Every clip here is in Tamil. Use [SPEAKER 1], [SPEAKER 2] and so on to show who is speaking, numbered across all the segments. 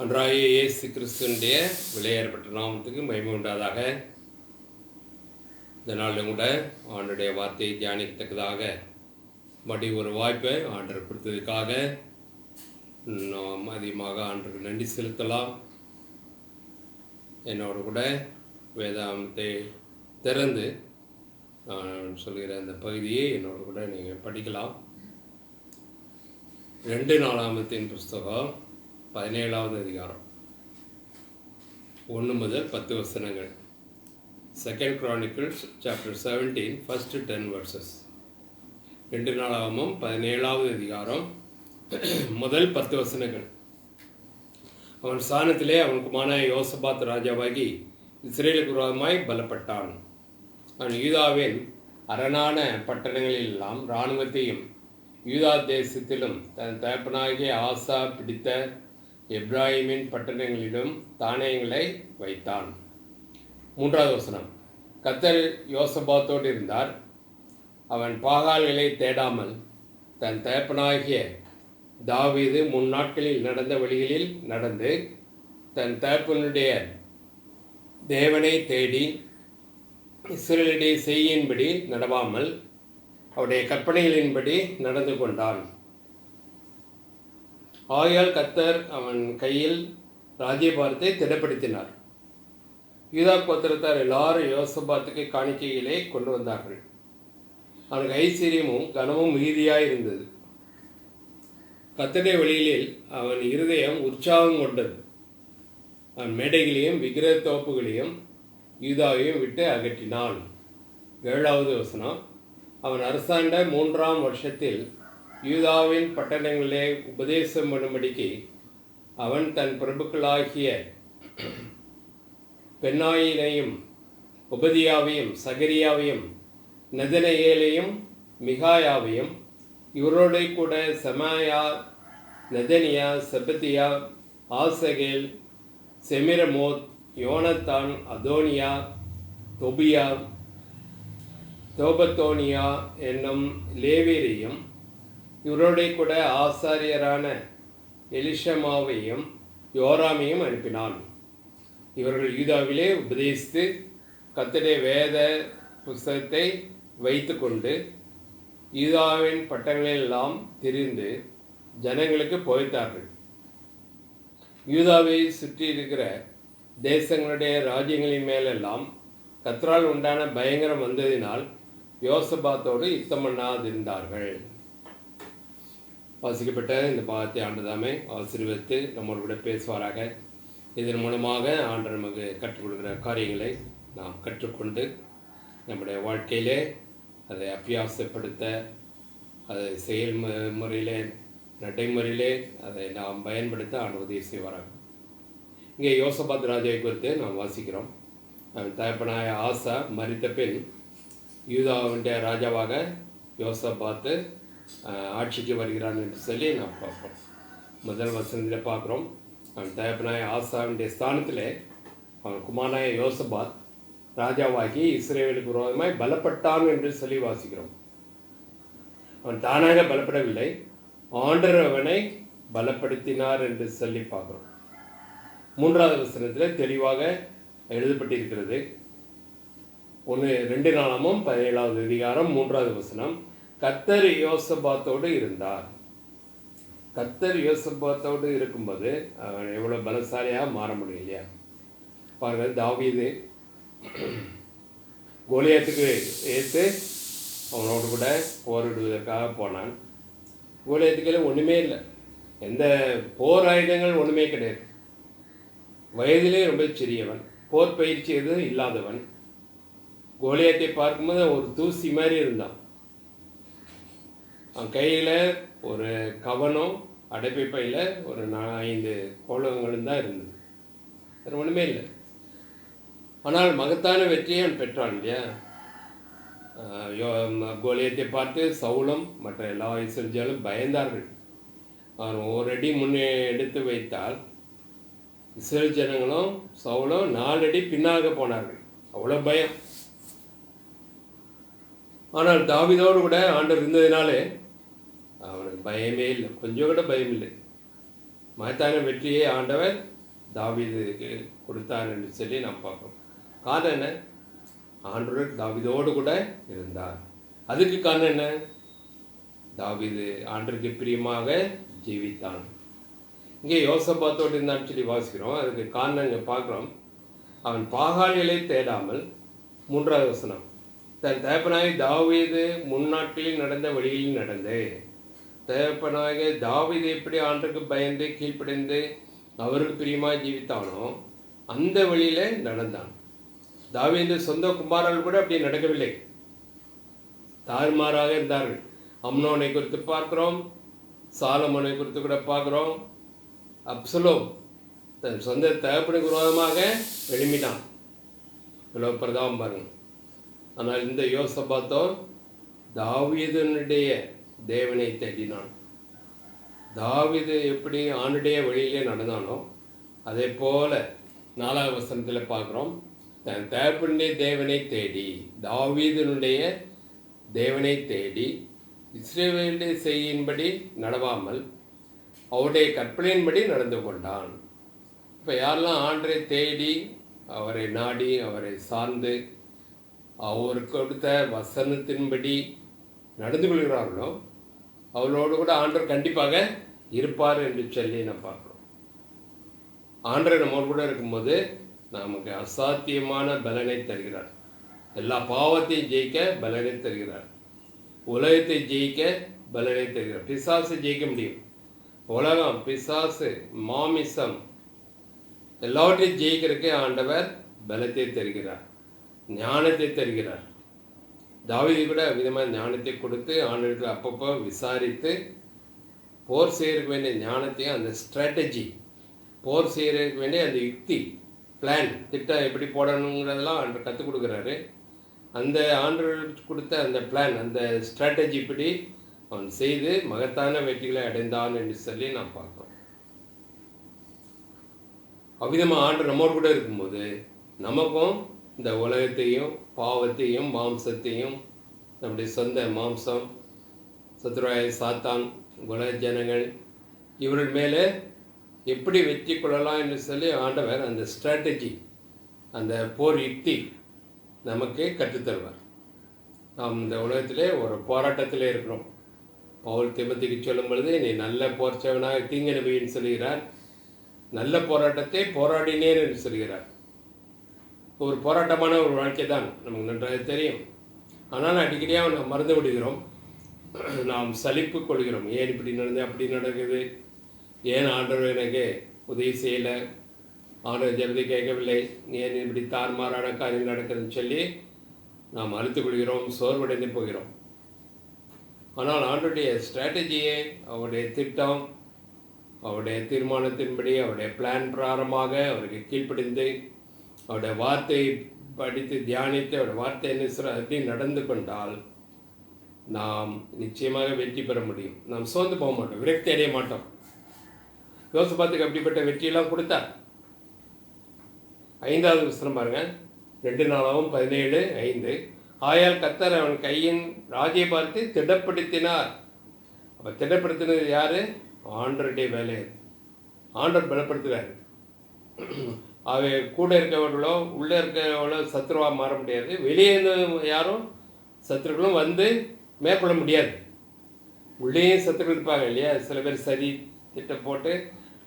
[SPEAKER 1] அன்றாய இயேசு கிறிஸ்துவனுடைய விலையேறப்பட்ட நாமத்துக்கு மகிமை உண்டாதாக. இந்த நாளில் கூட ஆண்டுடைய வார்த்தையை தியானிக்கத்தக்கதாக மறுபடி ஒரு வாய்ப்பை ஆண்டர் கொடுத்ததுக்காக நாம் அதிகமாக ஆண்டருக்கு நன்றி செலுத்தலாம். என்னோட கூட வேதாந்தத்தை திறந்து நான் சொல்கிற அந்த பகுதியை என்னோட கூட நீங்கள் படிக்கலாம். 2 நாளாகமத்தின் புஸ்தகம் 17வது அதிகாரம் 1 முதல் 10 வசனங்கள். 2 Chronicles chapter 17 first 10 verses. 2 நாளாகமம் 17வது அதிகாரம் முதல் 10 வசனங்கள். அவன் ஸ்தானத்திலே அவன் குமாரனான யோசபாத் ராஜாவாகி இஸ்ரேலுக்கு விரோதமாய் பலப்பட்டான். அவன் யூதாவின் அரணான பட்டணங்களிலெல்லாம் இராணுவத்தையும் யூதா தேசத்திலும் தன் தகப்பனாகிய ஆசா பிடித்த எப்ராஹிமின் பட்டணங்களிலும் தானியங்களை வைத்தான். 3வது வசனம். கர்த்தர் யோசபாத்தோடு இருந்தார். அவன் பாகால்களை தேடாமல் தன் தகப்பனாகிய தாவீது 3 நாட்களில் நடந்த வழிகளில் நடந்து தன் தகப்பனுடைய தேவனை தேடி இஸ்ரவேலுடைய செய்கையின்படி நடவாமல் அவருடைய கற்பனைகளின்படி நடந்து கொண்டான். ஆகையால் கர்த்தர் அவன் கையில் ராஜ்யபாரத்தை திடப்படுத்தினார். யூதா கோத்திரத்தார் எல்லாரும் யோசபாத்துக்கு காணிக்கைகளை கொண்டு வந்தார்கள். அவனுக்கு ஐஸ்வர்யமும் கனமும் மிகுதியாய் இருந்தது. கர்த்தருடைய வழிகளில் அவன் இருதயம் உற்சாகம் கொண்டது. அவன் மேடைகளையும் விக்கிரக தோப்புகளையும் யூதாவையும் விட்டு அகற்றினான். 7வது வசனம். அவன் அரசாண்ட 3ஆம் வருஷத்தில் யூதாவின் பட்டணங்களிலே உபதேசம் பண்ணும்படிக்கு அவன் தன் பிரபுக்களாகிய பென்னாயினையும் உபதியாவையும் சகரியாவையும் நெதனேயேலையும் மிகாயாவையும் இவரோடு கூட செமாயா, நெதனியா, செபத்தியா, ஆசகேல், செமிரமோத், யோனத்தான், அதோனியா, தொபியா, தோபத்தோனியா என்னும் லேவியரையும் இவரோட கூட ஆசாரியரான எலிஷமாவையும் யோராமையும் அனுப்பினான். இவர்கள் யூதாவிலே உபதேசித்து கர்த்தருடைய வேத புஸ்தகத்தை வைத்து கொண்டு யூதாவின் பட்டணங்களெல்லாம் திரிந்து ஜனங்களுக்கு போய்த்தார்கள். யூதாவை சுற்றி இருக்கிற தேசங்களுடைய ராஜ்யங்களின் மேலெல்லாம் கர்த்தரால் உண்டான பயங்கரம் வந்ததினால் யோசபாத்தோடு யுத்தம் பண்ணாதிருந்தார்கள். வாசிக்கப்பட்ட இந்த பாகத்தை ஆண்டதாமே ஆசீர்வதித்து நம்மோடு கூட பேசுவாராக. இதன் மூலமாக ஆண்டவர் நமக்கு கற்றுக் கொடுக்கிற காரியங்களை நாம் கற்றுக்கொண்டு நம்முடைய வாழ்க்கையிலே அதை அபியாசப்படுத்த, அதை செயல்முறையிலே நடைமுறையிலே அதை நாம் பயன்படுத்த ஆண்டவர் உதவி செய்வாராக. இங்கே யோசபாத் ராஜாவை குறித்து நாம் வாசிக்கிறோம். அவன் தகப்பனாய ஆசா மரித்த பின் யூதாவுடைய ராஜாவாக யோசபாத்து ஆட்சிக்கு வருகிறான் என்று சொல்லி நாம் பார்ப்போம். முதல் வசனத்தில் பார்க்குறோம். அவன் தகப்பனாய ஆசாவுடைய ஸ்தானத்தில் அவன் குமாரனாய யோசபாத் ராஜாவாகி இஸ்ரவேலுக்கு விரோதமாய் பலப்பட்டான் என்று சொல்லி வாசிக்கிறோம். அவன் தானாக பலப்படவில்லை, ஆண்டவர் அவனை பலப்படுத்தினார் என்று சொல்லி பார்க்குறோம். 3வது வசனத்தில் தெளிவாக எழுதப்பட்டிருக்கிறது. 2 நாளாகமம் 17வது அதிகாரம் 3வது வசனம். கர்த்தர் யோசபாத்தோடு இருந்தார். கர்த்தர் யோசபாத்தோடு இருக்கும்போது அவன் எவ்வளோ பலசாலியாக மாற முடியும் இல்லையா? பாருங்கள், தாவீது கோலியாத்துக்கு ஏற்று அவனோடு கூட போரிடுவதற்காக போனான். கோலியாத்துக்கு ஒன்றுமே இல்லை, எந்த போர் ஆயுதங்கள் ஒன்றுமே கிடையாது. வயதிலே ரொம்ப சிறியவன், போர் பயிற்சி எதுவும் இல்லாதவன். கோலியாத்தை பார்க்கும்போது ஒரு தூசி மாதிரி இருந்தான். அவன் கையில் ஒரு கவனம், அடைப்பை பையில் ஒரு 5 கோலங்களும் தான் இருந்தது, வேறு ஒன்றுமே இல்லை. ஆனால் மகத்தான வெற்றியை அவன் பெற்றான் இல்லையா? கோலியாத்தை பார்த்து சவுலும் மற்ற எல்லா இஸ்ரவேலும் பயந்தார்கள். அவன் ஒரு அடி முன்னே எடுத்து வைத்தால் இஸ்ரவேல் ஜனங்களும் சவுலும் 4 அடி பின்னாக போனார்கள். அவ்வளோ பயம். ஆனால் தாவீதோடு கூட ஆண்டவர் இருந்ததினாலே அவனுக்கு பயமே இல்லை, கொஞ்சம் கூட பயம் இல்லை. மகத்தான வெற்றியை ஆண்டவர் தாவீதுக்கு கொடுத்தார் என்று சொல்லி நாம் பார்க்கிறோம். காரணம் என்ன? ஆண்டவர் தாவீதோடு கூட இருந்தார். அதுக்கு காரணம் என்ன? தாவீது ஆண்டவருக்கு பிரியமாக ஜீவித்தான். இங்கே யோசபாத்தோடு இருந்தான்னு சொல்லி வாசிக்கிறோம். அதுக்கு காரணம் இங்கே பார்க்குறோம். அவன் பாகாலிகளை தேடாமல், 3வது வசனம், தன் தகப்பனாகிய தாவீது முன்னாட்களில் நடந்த வழியில் நடந்து, தகப்பனாகிய தாவீது எப்படி ஆண்டருக்கு பயந்து கீழ்ப்படைந்து அவருக்கு பிரியமாக ஜீவித்தானோ அந்த வழியில நடந்தான். தாவீது சொந்த குமாரர்கள் கூட அப்படி நடக்கவில்லை, தாறுமாறாக இருந்தார்கள். அம்னோனை குறித்து பார்க்கிறோம், சாலமோனை குறித்து கூட பார்க்கிறோம். அப்சலோம் தன் சொந்த தகப்பனுக்கு விரோதமாக எழும்பினான். இவ்வளோ பிரதாபம் பாருங்க. ஆனால் இந்த யோசபாத்தோ தாவீதுனுடைய தேவனை தேடினான். தாவீது எப்படி ஆண்டுடைய வழியிலே நடந்தானோ அதே போல 4வது வசனத்தில் பார்க்குறோம், தன் தகப்பனுடைய தேவனை தேடி, தாவீதுனுடைய தேவனை தேடி இஸ்ரவேலுடைய செய்யின்படி நடவாமல் அவருடைய கற்பனையின்படி நடந்து கொண்டான். இப்போ யாரெல்லாம் ஆண்டரை தேடி அவரை நாடி அவரை சார்ந்து அவருக்கு கொடுத்த வசனத்தின்படி நடந்து கொள்கிறார்களோ அவளோடு கூட ஆண்டவர் கண்டிப்பாக இருப்பார் என்று சொல்லி நான் பார்க்குறோம். ஆண்டவர் நம்ம கூட இருக்கும்போது நமக்கு அசாத்தியமான பலனை தருகிறார். எல்லா பாவத்தையும் ஜெயிக்க பலனை தருகிறார். உலகத்தை ஜெயிக்க பலனை தருகிறார். பிசாசு ஜெயிக்க முடியும். உலகம், பிசாசு, மாமிசம் எல்லாவற்றையும் ஜெயிக்கிறதுக்கு ஆண்டவர் பலத்தை தருகிறார், ஞானத்தை தருகிறார். தாவீது கூட விதமாக ஞானத்தை கொடுத்து ஆண்டவர்கள் அப்பப்போ விசாரித்து போர் செய்யறதுக்கு வேண்டிய ஞானத்தையும் அந்த ஸ்ட்ராட்டஜி, போர் செய்யறதுக்கு வேண்டிய அந்த யுக்தி, பிளான், திட்டம் எப்படி போடணுங்கிறதெல்லாம் ஆண்டவர் கற்றுக் கொடுக்குறாரு. அந்த ஆண்டவர்களுக்கு கொடுத்த அந்த பிளான், அந்த ஸ்ட்ராட்டஜி இப்படி அவன் செய்து மகத்தான வெற்றிகளை அடைந்தான் என்று சொல்லி நாம் பார்க்கிறோம். அவ்விதமாக ஆண்டு நம்மோடு கூட இருக்கும்போது நமக்கும் இந்த உலகத்தையும் பாவத்தையும் மாம்சத்தையும், நம்முடைய சொந்த மாம்சம், சத்துருவாய சாத்தான், உலக ஜனங்கள், இவர்கள் மேலே எப்படி வெற்றி கொள்ளலாம் என்று சொல்லி ஆண்டவர் அந்த ஸ்ட்ராட்டஜி, அந்த போர் யுக்தி நமக்கு கற்றுத்தருவார். நாம் இந்த உலகத்திலே ஒரு போராட்டத்திலே இருக்கிறோம். பவுல் திமோத்திக்கு சொல்லும் பொழுது, நீ நல்ல போர்ச்சவனாக தீங்கனுபவின்னு சொல்கிறார், நல்ல போராட்டத்தை போராடினேன் என்று சொல்கிறார். ஒரு போராட்டமான ஒரு வாழ்க்கை தான் நமக்கு நன்றாக தெரியும். ஆனால் அடிக்கடியாக நாம் மறந்து விடுகிறோம், நாம் சலிப்பு கொள்கிறோம். ஏன் இப்படி நடந்து அப்படி நடக்குது, ஏன் ஆண்டவர் எனக்கு உதவி செய்யலை, ஆண்டவர் ஜெபத்தை கேட்கவில்லை, ஏன் இப்படி தாறுமாறான காரியம் நடக்குதுன்னு சொல்லி நாம் அழுத்து கொள்கிறோம், சோர்வடைந்து போகிறோம். ஆனால் ஆண்டவருடைய ஸ்ட்ராட்டஜியை, அவருடைய திட்டம், அவருடைய தீர்மானத்தின்படி, அவருடைய பிளான் பிரகாரமாக அவருக்கு கீழ்ப்படிந்து அவருடைய வார்த்தையை படித்து தியானித்து அவருடைய வார்த்தை என்ன சொல்ற அப்படி நடந்து கொண்டால் நாம் நிச்சயமாக வெற்றி பெற முடியும். நாம் சோர்ந்து போக மாட்டோம், விரக்தி அடைய மாட்டோம். யோசபாத்துக்கு அப்படிப்பட்ட வெற்றியெல்லாம் கொடுத்தார். 5வது வசனம் பாருங்க, 2 நாளாகவும் 17:5, ஆயால் கர்த்தர் அவன் கையின் ராஜ்யை பார்த்து திடப்படுத்தினார். அப்போ திடப்படுத்தினது யாரு? ஆண்டவருடைய வேலை. ஆண்டவர் பலப்படுத்துகிறார். அவை கூட இருக்கிறவர்களோ உள்ளே இருக்கிறவர்களோ சத்ருவாக மாற முடியாது. வெளியே யாரும் சத்துருக்களும் வந்து மேற்கொள்ள முடியாது. உள்ளேயும் சத்துருக்கள் இருப்பாங்க இல்லையா? சில பேர் சரி திட்டம் போட்டு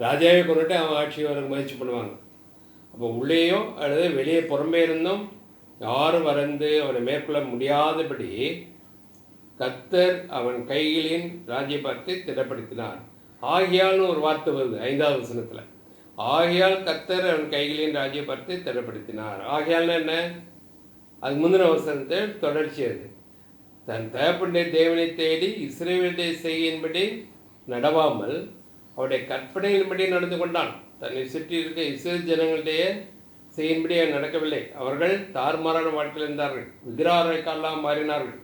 [SPEAKER 1] ராஜாவே கொண்டுட்டு அவன் ஆட்சி வர முயற்சி பண்ணுவாங்க. அப்போ உள்ளேயோ அல்லது வெளியே புறம்பே இருந்தும் யாரும் வந்து அவனை மேற்கொள்ள முடியாதபடி கர்த்தர் அவன் கைகளின் ராஜ்யை பார்த்து திடப்படுத்தினார். ஆகியால்னு ஒரு வார்த்தை வருது 5வது வசனத்தில். ஆகியால் கர்த்தர் அவன் கைகளின் ராஜ்யை பார்த்து திடப்படுத்தினார். ஆகியால்னு என்ன? அது முந்தின வசனத்தில் தொடர்ச்சி. அது தன் தகப்பனுடைய தேவனை தேடி இஸ்ரவேலுடைய செய்கையின்படி நடவாமல் அவருடைய கற்பனையின்படி நடந்து கொண்டான். தன்னை சுற்றி இருக்க இஸ்ரேல் ஜனங்களுடைய செய்யின்படி நடக்கவில்லை. அவர்கள் தாறுமாறான வாழ்க்கையில் இருந்தார்கள், விக்கிரகாராய்க்கெல்லாம் மாறினார்கள்,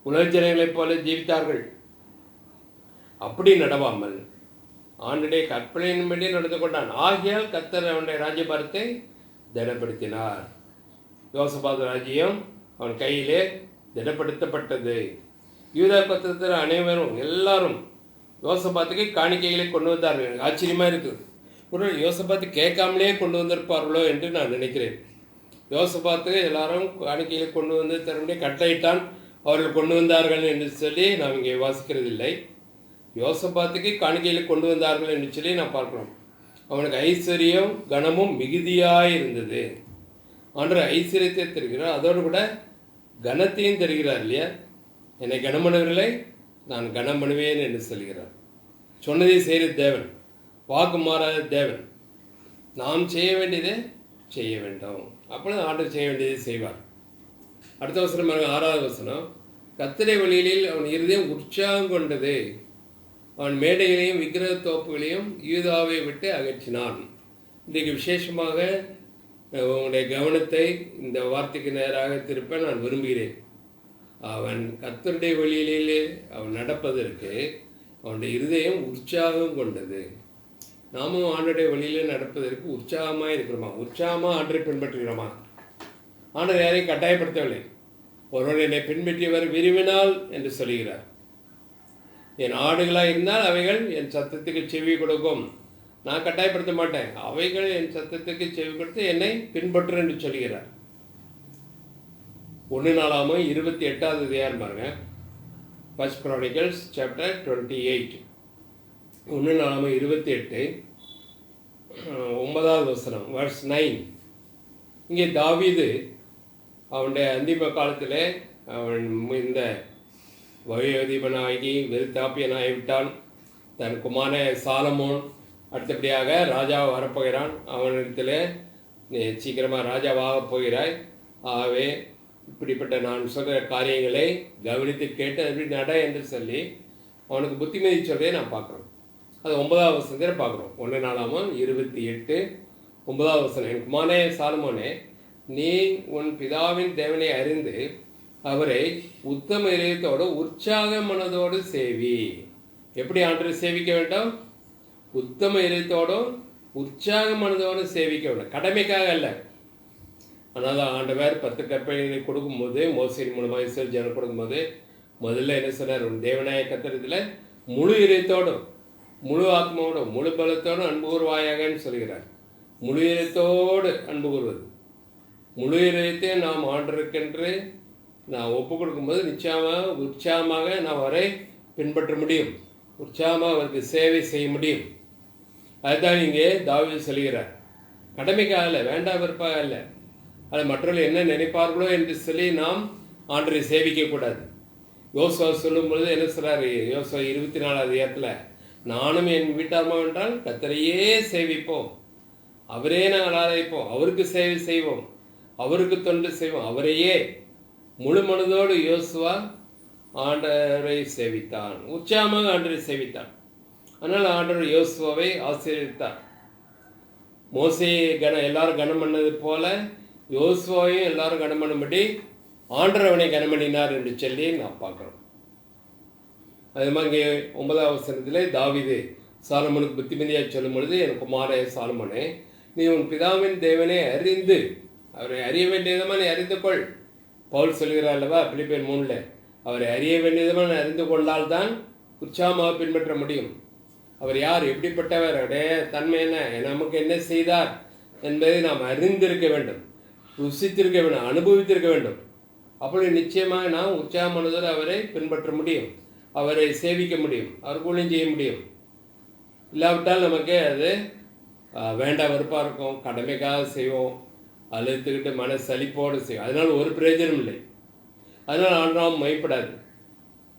[SPEAKER 1] உலக ஜனங்களைப் போல ஜீவித்தார்கள். அப்படி நடவாமல் ஆண்டுடைய கற்பனையின்படி நடந்து கொண்டான். ஆகியால் கர்த்தர் அவனுடைய ராஜ்யபாரத்தை திடப்படுத்தினார். யோசபாத் ராஜ்யம் அவன் கையிலே திடப்படுத்தப்பட்டது. யூதா பத்திரத்தில் அனைவரும் எல்லாரும் யோசபாத்துக்கு காணிக்கைகளை கொண்டு வந்தார்கள். ஆச்சரியமாக இருக்குது. ஒரு யோசபாத்து கேட்காமலே கொண்டு வந்திருப்பார்களோ என்று நான் நினைக்கிறேன். யோசபாத்து எல்லாரும் காணிக்கைகளை கொண்டு வந்து தரும்படி கட்டளையிட்டான், அவர்கள் கொண்டு வந்தார்கள் என்று சொல்லி நாம் இங்கே வாசிக்கிறதில்லை. யோசபாத்துக்கு காணிக்கைகளை கொண்டு வந்தார்கள் என்று சொல்லி நான் பார்க்கிறோம். அவனுக்கு ஐஸ்வர்யம் கனமும் மிகுதியாக இருந்தது. ஆண்டவர் ஐஸ்வர்யத்தை தருகிறார், அதோடு கூட கனத்தையும் தருகிறார் இல்லையா? என்னை கனமனுகளை நான் கனம் பண்ணுவேன் என்று சொல்கிறார். சொன்னதை செய்கிற தேவன், வாக்கு மாறாத தேவன். நாம் செய்ய வேண்டியதை செய்ய வேண்டும், அப்பொழுது ஆண்டவர் செய்ய வேண்டியதை செய்வார். அடுத்த வசனம் 6வது வசனம், கர்த்தருடைய வழியில் அவன் இருதயம் உற்சாகம் கொண்டது, அவன் மேடைகளையும் விக்கிரக தோப்புகளையும் யூதாவை விட்டு அகற்றினான். இன்றைக்கு விசேஷமாக உங்களுடைய கவனத்தை இந்த வார்த்தைக்கு நேராக திருப்ப நான் விரும்புகிறேன். அவன் கர்த்தருடைய வழியிலே அவன் நடப்பதற்கு அவனுடைய இருதயம் உற்சாகம் கொண்டது. நாமும் ஆண்டருடைய வழியிலே நடப்பதற்கு உற்சாகமாக இருக்கிறோமா? உற்சாகமாக ஆண்டரை பின்பற்றுகிறோமா? ஆண்டவர் யாரையும் கட்டாயப்படுத்தவில்லை. ஒருவர் என்னை பின்பற்றியவர் விரும்பினால் என்று சொல்கிறார். என் ஆடுகளாக இருந்தால் அவைகள் என் சத்தத்துக்கு செவி கொடுக்கும். நான் கட்டாயப்படுத்த மாட்டேன், அவைகள் என் சத்தத்துக்கு செவி கொடுத்து என்னை பின்பற்று என்று சொல்கிறார். 1 நாளாகமம் 28வது அதிகாரம் பாருங்க. First Chronicles chapter 28. 1 நாளாகமம் 28 9வது வசனம், வெர்ஸ் 9. இங்கே தாவீது அவனுடைய அந்திம காலத்தில் அவன் இந்த வயோதிபனாகி விருத்தாப்பியனாகிவிட்டான். தன் குமார சாலமோன் அடுத்தபடியாக ராஜாவை வரப்போகிறான். அவனிடத்தில் நீ சீக்கிரமாக ராஜாவாக போகிறாய், ஆகவே இப்படிப்பட்ட நான் சொல்கிற காரியங்களை கவனித்து கேட்டு அப்படி நட என்று சொல்லி அவனுக்கு புத்திமதி சொல்கிறதை நான் பார்க்குறோம். அது 9வது வசனத்தில் பார்க்குறோம். 1 நாளாகமம் 28 9வது வசனம், என் குமாரே சாலமோனே, நீ உன் பிதாவின் தேவனை அறிந்து அவரை உத்தம இதயத்தோடு உற்சாக மனதோடு சேவி. எப்படி ஆண்டவரை சேவிக்க வேண்டும்? உத்தம இதயத்தோடும் உற்சாக மனதோடு சேவிக்க வேண்டும், கடமைக்காக அல்ல. ஆனால் ஆண்டவர் 10 கற்பனைகளை கொடுக்கும்போது, மோசேயின் மூலமாக இஸ்ரவேல் ஜனங்களுக்கு கொடுக்கும்போது முதல்ல என்ன சொன்னார்? உன் தேவனாய கர்த்தரிடத்தில் முழு இதயத்தோடும் முழு ஆத்மாவோடும் முழு பலத்தோடும் அன்பு கூறுவாயாகன்னு சொல்கிறார். முழு இதயத்தோடு அன்பு கூறுவது, முழு இதயத்தையும் நாம் ஆண்டவருக்கென்று நான் ஒப்பு கொடுக்கும்போது நிச்சயமாக உற்சாகமாக நாம் அவரை பின்பற்ற முடியும், உற்சாகமாக அவருக்கு சேவை செய்ய முடியும். அதுதான் இங்கே தாவீது சொல்கிறார். கடமைக்காக அல்ல, வேண்டாம் வெறுப்பாக அல்ல, அது மற்றவர்கள் என்ன நினைப்பார்களோ என்று சொல்லி நாம் ஆண்டரை சேவிக்கக்கூடாது. யோசுவா சொல்லும் பொழுது என்ன சொல்கிறார்? யோசுவா 24வது அதிகாரத்தில், நானும் என் வீட்டார்மா என்றால் கர்த்தரையே சேவிப்போம், அவரே நாங்கள் ஆராய்ப்போம், அவருக்கு சேவை செய்வோம், அவருக்கு தொண்டு செய்வோம். அவரையே முழு மனதோடு யோசுவா ஆண்டவரை சேவித்தான், உற்சாகமாக ஆண்டரை சேவித்தான். அதனால் ஆண்டவர் யோசுவாவை ஆசீர்வதித்தார். மோசேயை எல்லாரும் கனம் பண்ணது போல யோசுவாவையும் எல்லாரும் கனம் பண்ணும்படி ஆண்டவர் அவனை கனம் பண்ணினார் என்று சொல்லி நான் பார்க்குறோம். அது மாதிரி இங்கே 9வது வசனத்தில் தாவீது சாலமோனுக்கு புத்திமதியாக சொல்லும் பொழுது, என் குமாரே சாலமோனே, நீ உன் பிதாவின் தேவனை அறிந்து அவரை அறிய வேண்டிய விதமாக நீ அறிந்து கொள். பவுல் சொல்கிறார் அல்லவா பிலிப்பியர் 3, அவரை அறிய வேண்டிய விதமாக அறிந்து கொண்டால்தான் உற்சாகமாக பின்பற்ற முடியும். அவர் யார், எப்படிப்பட்டவர், அவருடைய தன்மை என்ன, நமக்கு என்ன செய்தார் என்பதை நாம் அறிந்திருக்க வேண்டும், ருசித்திருக்க வேண்டும், அனுபவித்திருக்க வேண்டும். அப்படி நிச்சயமாக நாம் உற்சாகமானதோடு அவரை பின்பற்ற முடியும், அவரை சேவிக்க முடியும், அவர் ஊழியம் செய்ய முடியும். இல்லாவிட்டால் நமக்கு அது வேண்டாம் வெறுப்பாக இருக்கும், கடமைக்காக செய்வோம், அழுத்துக்கிட்டு மன சலிப்போடு செய்வோம், அதனால் ஒரு பிரயோஜனம் இல்லை. அதனால் ஆண்டவன் மைப்படாது.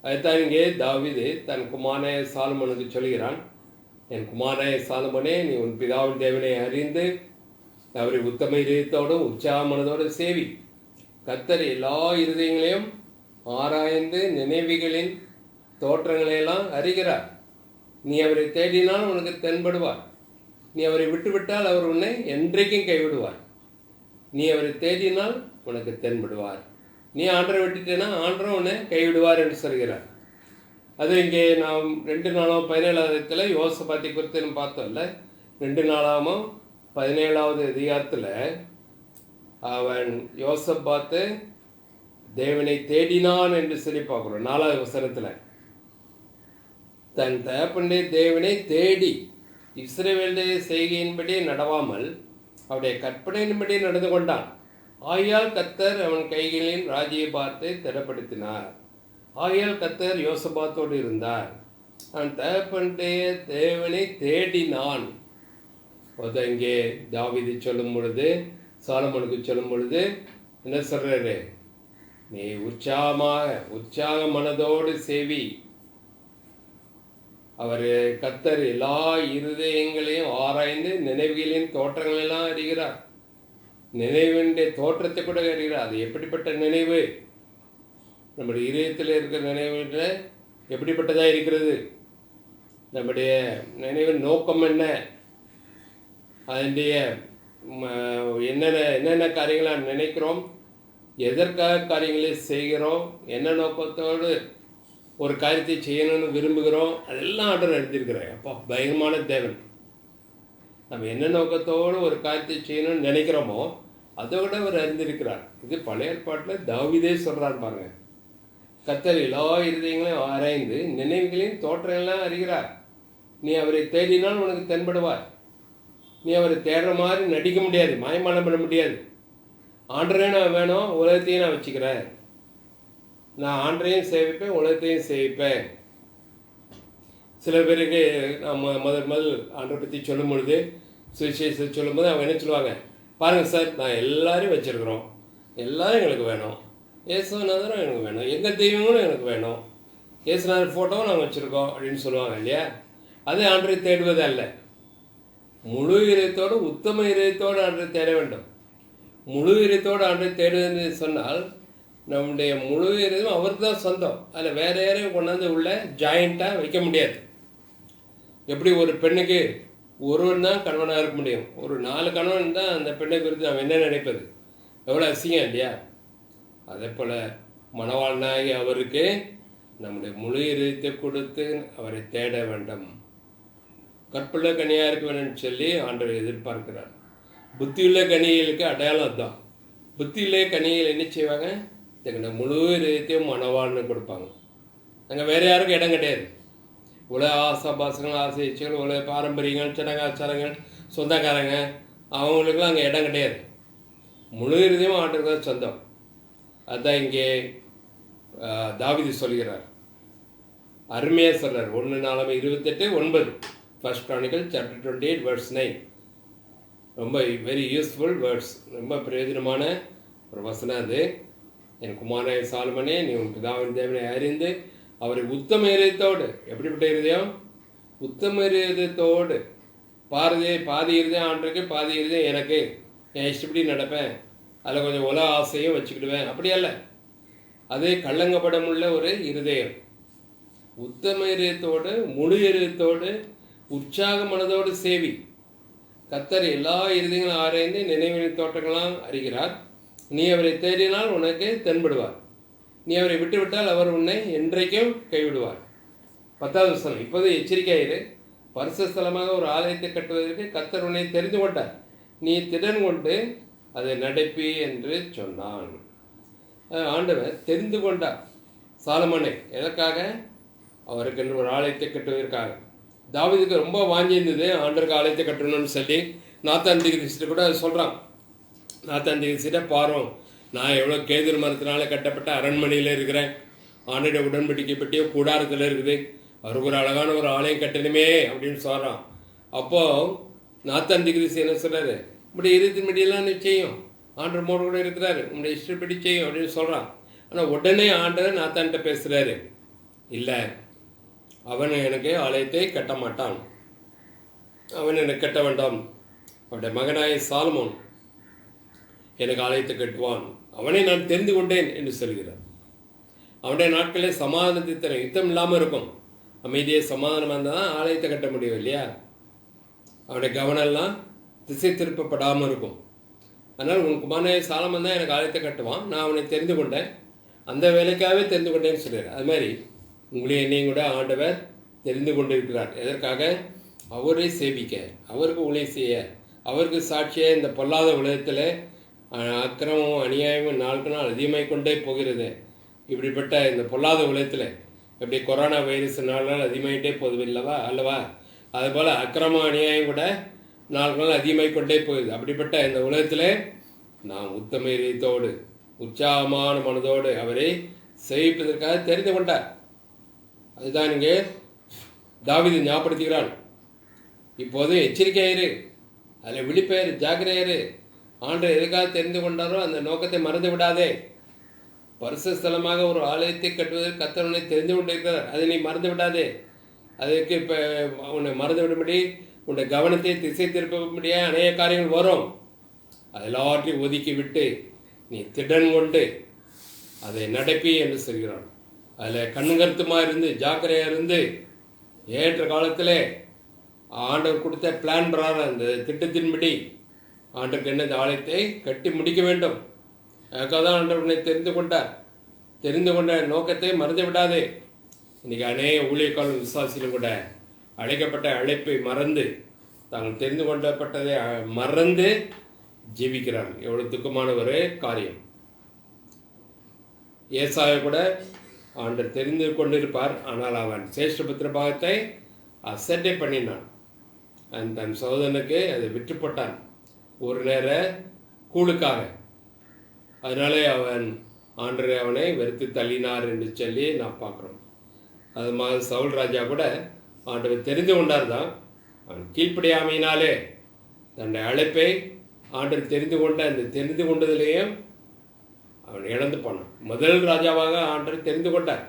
[SPEAKER 1] அதுதான் இங்கே தாவீது தன் குமாரனாய சாலமோனுக்கு சொல்கிறான், என் குமாரனாய சாலமோனே, நீ உன் பிதாவின் தேவனை அறிந்து அவரை உத்தம இதயத்தோடும் உற்சாக மனதோடு சேவி. கர்த்தர் எல்லா இருதயங்களையும் ஆராய்ந்து நினைவுகளின் தோற்றங்களையெல்லாம் அறிகிறார். நீ அவரை தேடினால் உனக்கு தென்படுவார், நீ அவரை விட்டுவிட்டால் அவர் உன்னை என்றைக்கும் கைவிடுவார். நீ அவரை தேடினால் உனக்கு தென்படுவார், நீ ஆண்டரை விட்டுட்டேன்னா ஆண்டரும் உன்னை கைவிடுவார் என்று சொல்கிறார். அது இங்கே நாம் 2 நாளாகவும் 17வது யோசபாத்தை குறித்து நம்ம பார்த்தோம்ல. 2 நாளாகவும் 17வது அதிகாரத்தில் அவன் யோசபாத்து தேவனை தேடினான் என்று சொல்லி பார்க்குறோம். 4வது வசனத்தில் தன் தகப்பனுடைய தேவனை தேடி இஸ்ரவேலுடைய செய்கையின்படி நடவாமல் அவருடைய கற்பனையின்படி நடந்து கொண்டான். ஆகையால் கர்த்தர் அவன் கைகளில் ராஜ்யபாரத்தை திடப்படுத்தினார். ஆகையால் கர்த்தர் யோசபாத்தோடு இருந்தார். அவன் தகப்பனுடைய தேவனை தேடினான். இங்கே தாவீது சொல்லும் பொழுது, சாலமோனுக்கு சொல்லும் பொழுது என்ன சொல்றாரு? நீ உற்சாக மனதோடு சேவி. அவர் கர்த்தர் எல்லா இருதயங்களையும் ஆராய்ந்து நினைவுகளின் தோற்றங்களெல்லாம் அறிகிறார். நினைவினுடைய தோற்றத்தை கூட அறிகிறார். அது எப்படிப்பட்ட நினைவு? நம்முடைய இதயத்தில் இருக்கிற நினைவுல எப்படிப்பட்டதாக இருக்கிறது? நம்முடைய நினைவின் நோக்கம் என்ன? அதனுடைய என்னென்ன காரியங்களை நினைக்கிறோம், எதற்காக காரியங்களை செய்கிறோம், என்ன நோக்கத்தோடு ஒரு காரியத்தை செய்யணும்னு விரும்புகிறோம், அதெல்லாம் ஆண்டவர் அறிந்திருக்கிறார். அப்போ பயங்கரமான தேவன். நம்ம என்ன நோக்கத்தோடு ஒரு காரியத்தை செய்யணும்னு நினைக்கிறோமோ அதோட அவர் அறிந்திருக்கிறார். இது பழைய ஏற்பாட்டில் தாவீதே சொல்கிறார் பாருங்க. கர்த்தர் எல்லா இருதயங்களையும் ஆராய்ந்து நினைவுகளையும் தோற்றங்கள்லாம் அறிகிறார். நீ அவரை தேடினால் உனக்கு தென்படுவார். நீ அவரை தேடுற மாதிரி நடிக்க முடியாது, மாயமானம் பண்ண முடியாது. ஆண்டரே நான் வேணும், உலகத்தையும் நான் வச்சுக்கிறேன். நான் ஆண்டரையும் சேவிப்பேன், உலகத்தையும் சேவிப்பேன். சில பேருக்கு நான் முதல் ஆண்டரை பற்றி சொல்லும் பொழுது, சுவிசேஷத்தை சொல்லும் போது அவங்க என்ன சொல்லுவாங்க? பாருங்கள் சார், நான் எல்லாரையும் வச்சுருக்குறோம், எல்லோரும் எங்களுக்கு வேணும், இயேசுநாதரும் எனக்கு வேணும், எங்கள் தெய்வங்களும் எனக்கு வேணும், இயேசுநாதர் ஃபோட்டோவும் நாங்கள் வச்சுருக்கோம் அப்படின்னு சொல்லுவாங்க இல்லையா? அது ஆண்டரை தேடுவது அல்ல. முழு இதயத்தோடு, உத்தம இதயத்தோடு ஆண்டரை தேட வேண்டும். முழு இதயத்தோடு ஆண்டரை தேடுவதுன்னு சொன்னால் நம்முடைய முழு இதயம் அவருக்கு தான் சொந்தம். அதில் வேறு யாரையும் கொண்டாந்து உள்ள ஜாயிண்ட்டாக வைக்க முடியாது. எப்படி ஒரு பெண்ணுக்கு ஒருவன் தான் கணவனாக இருக்க முடியும். ஒரு 4 கணவன் தான் அந்த பெண்ணை குறித்து நாம் என்ன நினைப்பது? எவ்வளோ அசிங்கம் இல்லையா? அதே போல் மணவாளனாகி அவருக்கு நம்முடைய முழு இதயத்தை கொடுத்து அவரை தேட வேண்டும். கற்புள்ள கனியாக இருக்க வேணும்னு சொல்லி ஆண்டவர் எதிர்பார்க்கிறார். புத்தியுள்ள கனிகளுக்கு அடையாளம் அதுதான். புத்தியுள்ள கனிகள் என்ன செய்வாங்க? தங்களோட முழு இதயத்தையும் மணவாள்னு கொடுப்பாங்க. அங்கே வேறு யாருக்கும் இடம் கிடையாது. உலக ஆசாபாசங்கள், ஆசை இச்சைகள், உலக பாரம்பரியங்கள், சடங்காச்சாரங்கள், சொந்தக்காரங்க, அவங்களுக்குலாம் அங்கே இடம் கிடையாது. முழு இதயமும் ஆண்டவருக்கு தான் சொந்தம். அதுதான் இங்கே தாவீது சொல்கிறார். அருமையாக சொல்கிறார். 1:28-9 1 Chronicles chapter 28 verse 9. ரொம்ப வெரி யூஸ்ஃபுல் வேர்ட்ஸ், ரொம்ப பிரயோஜனமான ஒரு வசனம் அது. என் குமாரனே சாலமோனே, நீ உன் பிதாவின் தேவனை அறிந்து அவரை உத்தம இதயத்தோடு, எப்படிப்பட்ட இருதயம்? உத்தம இதயத்தோடு. பாதி இருதயம் ஆண்டருக்கு, பாதி இருதயம் எனக்கு, என் இஷ்டப்படி நடப்பேன், அதில் கொஞ்சம் உலக ஆசையும் வச்சுக்கிடுவேன், அப்படி அல்ல. அதே கள்ளங்கப்படமுள்ள ஒரு இருதயம். உத்தம இதயத்தோடு, முழு இதயத்தோடு, உற்சாக மனதோடு சேவி. கர்த்தர் எல்லா இருதயங்களும் ஆராய்ந்து நினைவின் தோற்றங்களாம் அறிகிறார். நீ அவரை தேடினால் உனக்கு தென்படுவார். நீ அவரை விட்டுவிட்டால் அவர் உன்னை என்றைக்கும் கைவிடுவார். 10வது வசனம். இப்போது எச்சரிக்கையாயிரு. பரிசுத்த ஸ்தலமாக ஒரு ஆலயத்தை கட்டுவதற்கு கர்த்தர் உன்னை தெரிந்து கொண்டார். நீ திடன் கொண்டு அதை நடப்பி என்று சொன்னான். ஆண்டவர் தெரிந்து கொண்டார் சாலமோனை. எதற்காக? அவருக்கு ஒரு ஆலயத்தை கட்டுவதற்காக. தாவீதுக்கு ரொம்ப வாங்கி இருந்தது ஆண்டருக்கு ஆலயத்தை கட்டணும்னு சொல்லி. நாத்தான் தீர்க்கதரிசிட்ட கூட சொல்கிறான். நாத்தான் தீர்க்கதரிசிட்ட பாரும், நான் எவ்வளோ கேதுரு மரத்தினால கட்டப்பட்ட அரண்மனையில் இருக்கிறேன், ஆண்டோட உடன்படிக்கை பற்றியோ கூடாரத்தில் இருக்குது, அவருக்கு ஒரு அழகான ஒரு ஆலயம் கட்டணுமே அப்படின்னு சொல்கிறான். அப்போது நாத்தான் தீர்க்கதரிசி என்ன சொல்கிறாரு? இப்படி இருபத்தின்படியெல்லாம் நீ செய்யும், ஆண்டர் மோடு கூட இருக்கிறாரு, உங்களுடைய இஷ்டப்படி செய்யும் அப்படின்னு சொல்கிறான். ஆனால் உடனே ஆண்டவர் நாத்தான்கிட்ட பேசுகிறாரு, இல்லை, அவன் எனக்கு ஆலயத்தை கட்ட மாட்டான், அவன் எனக்கு கட்ட வேண்டாம், அவனுடைய மகனாய சாலமோன் எனக்கு ஆலயத்தை கட்டுவான், அவனை நான் தெரிந்து கொண்டேன் என்று சொல்கிறார். அவனுடைய நாட்களில் சமாதானத்தை தர யுத்தம் இல்லாமல் இருக்கும், அமைதியை சமாதானமாக இருந்தால் தான் ஆலயத்தை கட்ட முடியும் இல்லையா? அவனுடைய கவனம்லாம் திசை திருப்பப்படாமல் இருக்கும். அதனால் உன் குமாரனாய சாலமோன் தான் எனக்கு ஆலயத்தை கட்டுவான், நான் அவனை தெரிந்து கொண்டேன், அந்த வேலைக்காகவே தெரிந்து கொண்டேன்னு சொல்கிறார். அது மாதிரி உங்களையும் என்னையும் கூட ஆண்டவர் தெரிந்து கொண்டிருக்கிறார். எதற்காக? அவரை சேவிக்க, அவருக்கு ஊழியம் செய்ய, அவருக்கு சாட்சியாக. இந்த பொல்லாத உலகத்தில் அக்கிரமமும் அநியாயமும் நாளுக்கு நாள் அதிகமாக கொண்டே போகிறது. இப்படிப்பட்ட இந்த பொல்லாத உலகத்தில் எப்படி கொரோனா வைரஸ்னால அதிகமாகிட்டே போகுது அல்லவா அதுபோல் அக்கிரம அநியாயம் கூட நாள் அதிகமாகிக் கொண்டே போகுது. அப்படிப்பட்ட இந்த உலகத்தில் நாம் உத்தம இதயத்தோடு உற்சாகமான மனதோடு அவரை சேவிப்பதற்காக தெரிந்து கொண்டார். அதுதான் இங்கே தாவீது ஞாபகப்படுத்துகிறான். இப்போது எச்சரிக்கையாயிரு, அதில் விழிப்பெயர், ஜாக்கிரதையாயிரு. ஆண்டவர் எதுக்காக தெரிந்து கொண்டாரோ அந்த நோக்கத்தை மறந்து விடாதே. பரிசுத்த ஸ்தலமாக ஒரு ஆலயத்தை கட்டுவதற்கு கர்த்தர் உன்னை தெரிந்து கொண்டிருக்கிறார், அதை நீ மறந்து விடாதே. அதுக்கு இப்போ உன்னை மறந்து விடும்படி உன்னுடைய கவனத்தை திசை திருப்பபடியாக அநேக காரியங்கள் வரும். அது எல்லாவற்றையும் ஒதுக்கி விட்டு நீ திடன் கொண்டு அதை நடப்பி என்று சொல்கிறான். அதில் கண்ணுங்கருத்துமாக இருந்து ஜாக்கிரதையாக இருந்து ஏற்ற காலத்தில் ஆண்டவர் கொடுத்த பிளான் பிரகாரம் அந்த திட்டத்தின்படி ஆண்டவருக்கு என்ன இந்த ஆலயத்தை கட்டி முடிக்க வேண்டும். அதுக்காக தான் ஆண்டவர் உன்னை தெரிந்து கொண்ட நோக்கத்தை மறந்து விடாதே. இன்றைக்கி அநேக ஊழியக்காரர்கள் விசுவாசிகளும் கூட அழைக்கப்பட்ட அழைப்பை மறந்து தாங்கள் தெரிந்து கொள்ளப்பட்டதை மறந்து ஜீவிக்கிறார்கள். எவ்வளோ துக்கமான ஒரு காரியம். ஏசாயா கூட ஆண்டவர் தெரிந்து கொண்டிருப்பார், ஆனால் அவன் சேஷ்டபுத்திர பாகத்தை அசட்டை பண்ணினான். தன் சகோதரனுக்கு அதை விற்று போட்டான் ஒரு நேர கூழுக்காக. அதனாலே ஆண்டரை அவனை வெறுத்து தள்ளினார் என்று சொல்லி நான் பார்க்குறோம். அது மாதிரி சவுல் ராஜா கூட ஆண்டவர் தெரிந்து கொண்டார் தான். அவன் கீழ்ப்படியாமையினாலே தன்னுடைய அழைப்பை ஆண்டவர் தெரிந்து கொண்டதிலேயும் அவன் இழந்து போனான். முதல் ராஜாவாக ஆண்டவர் தெரிந்து கொண்டார்.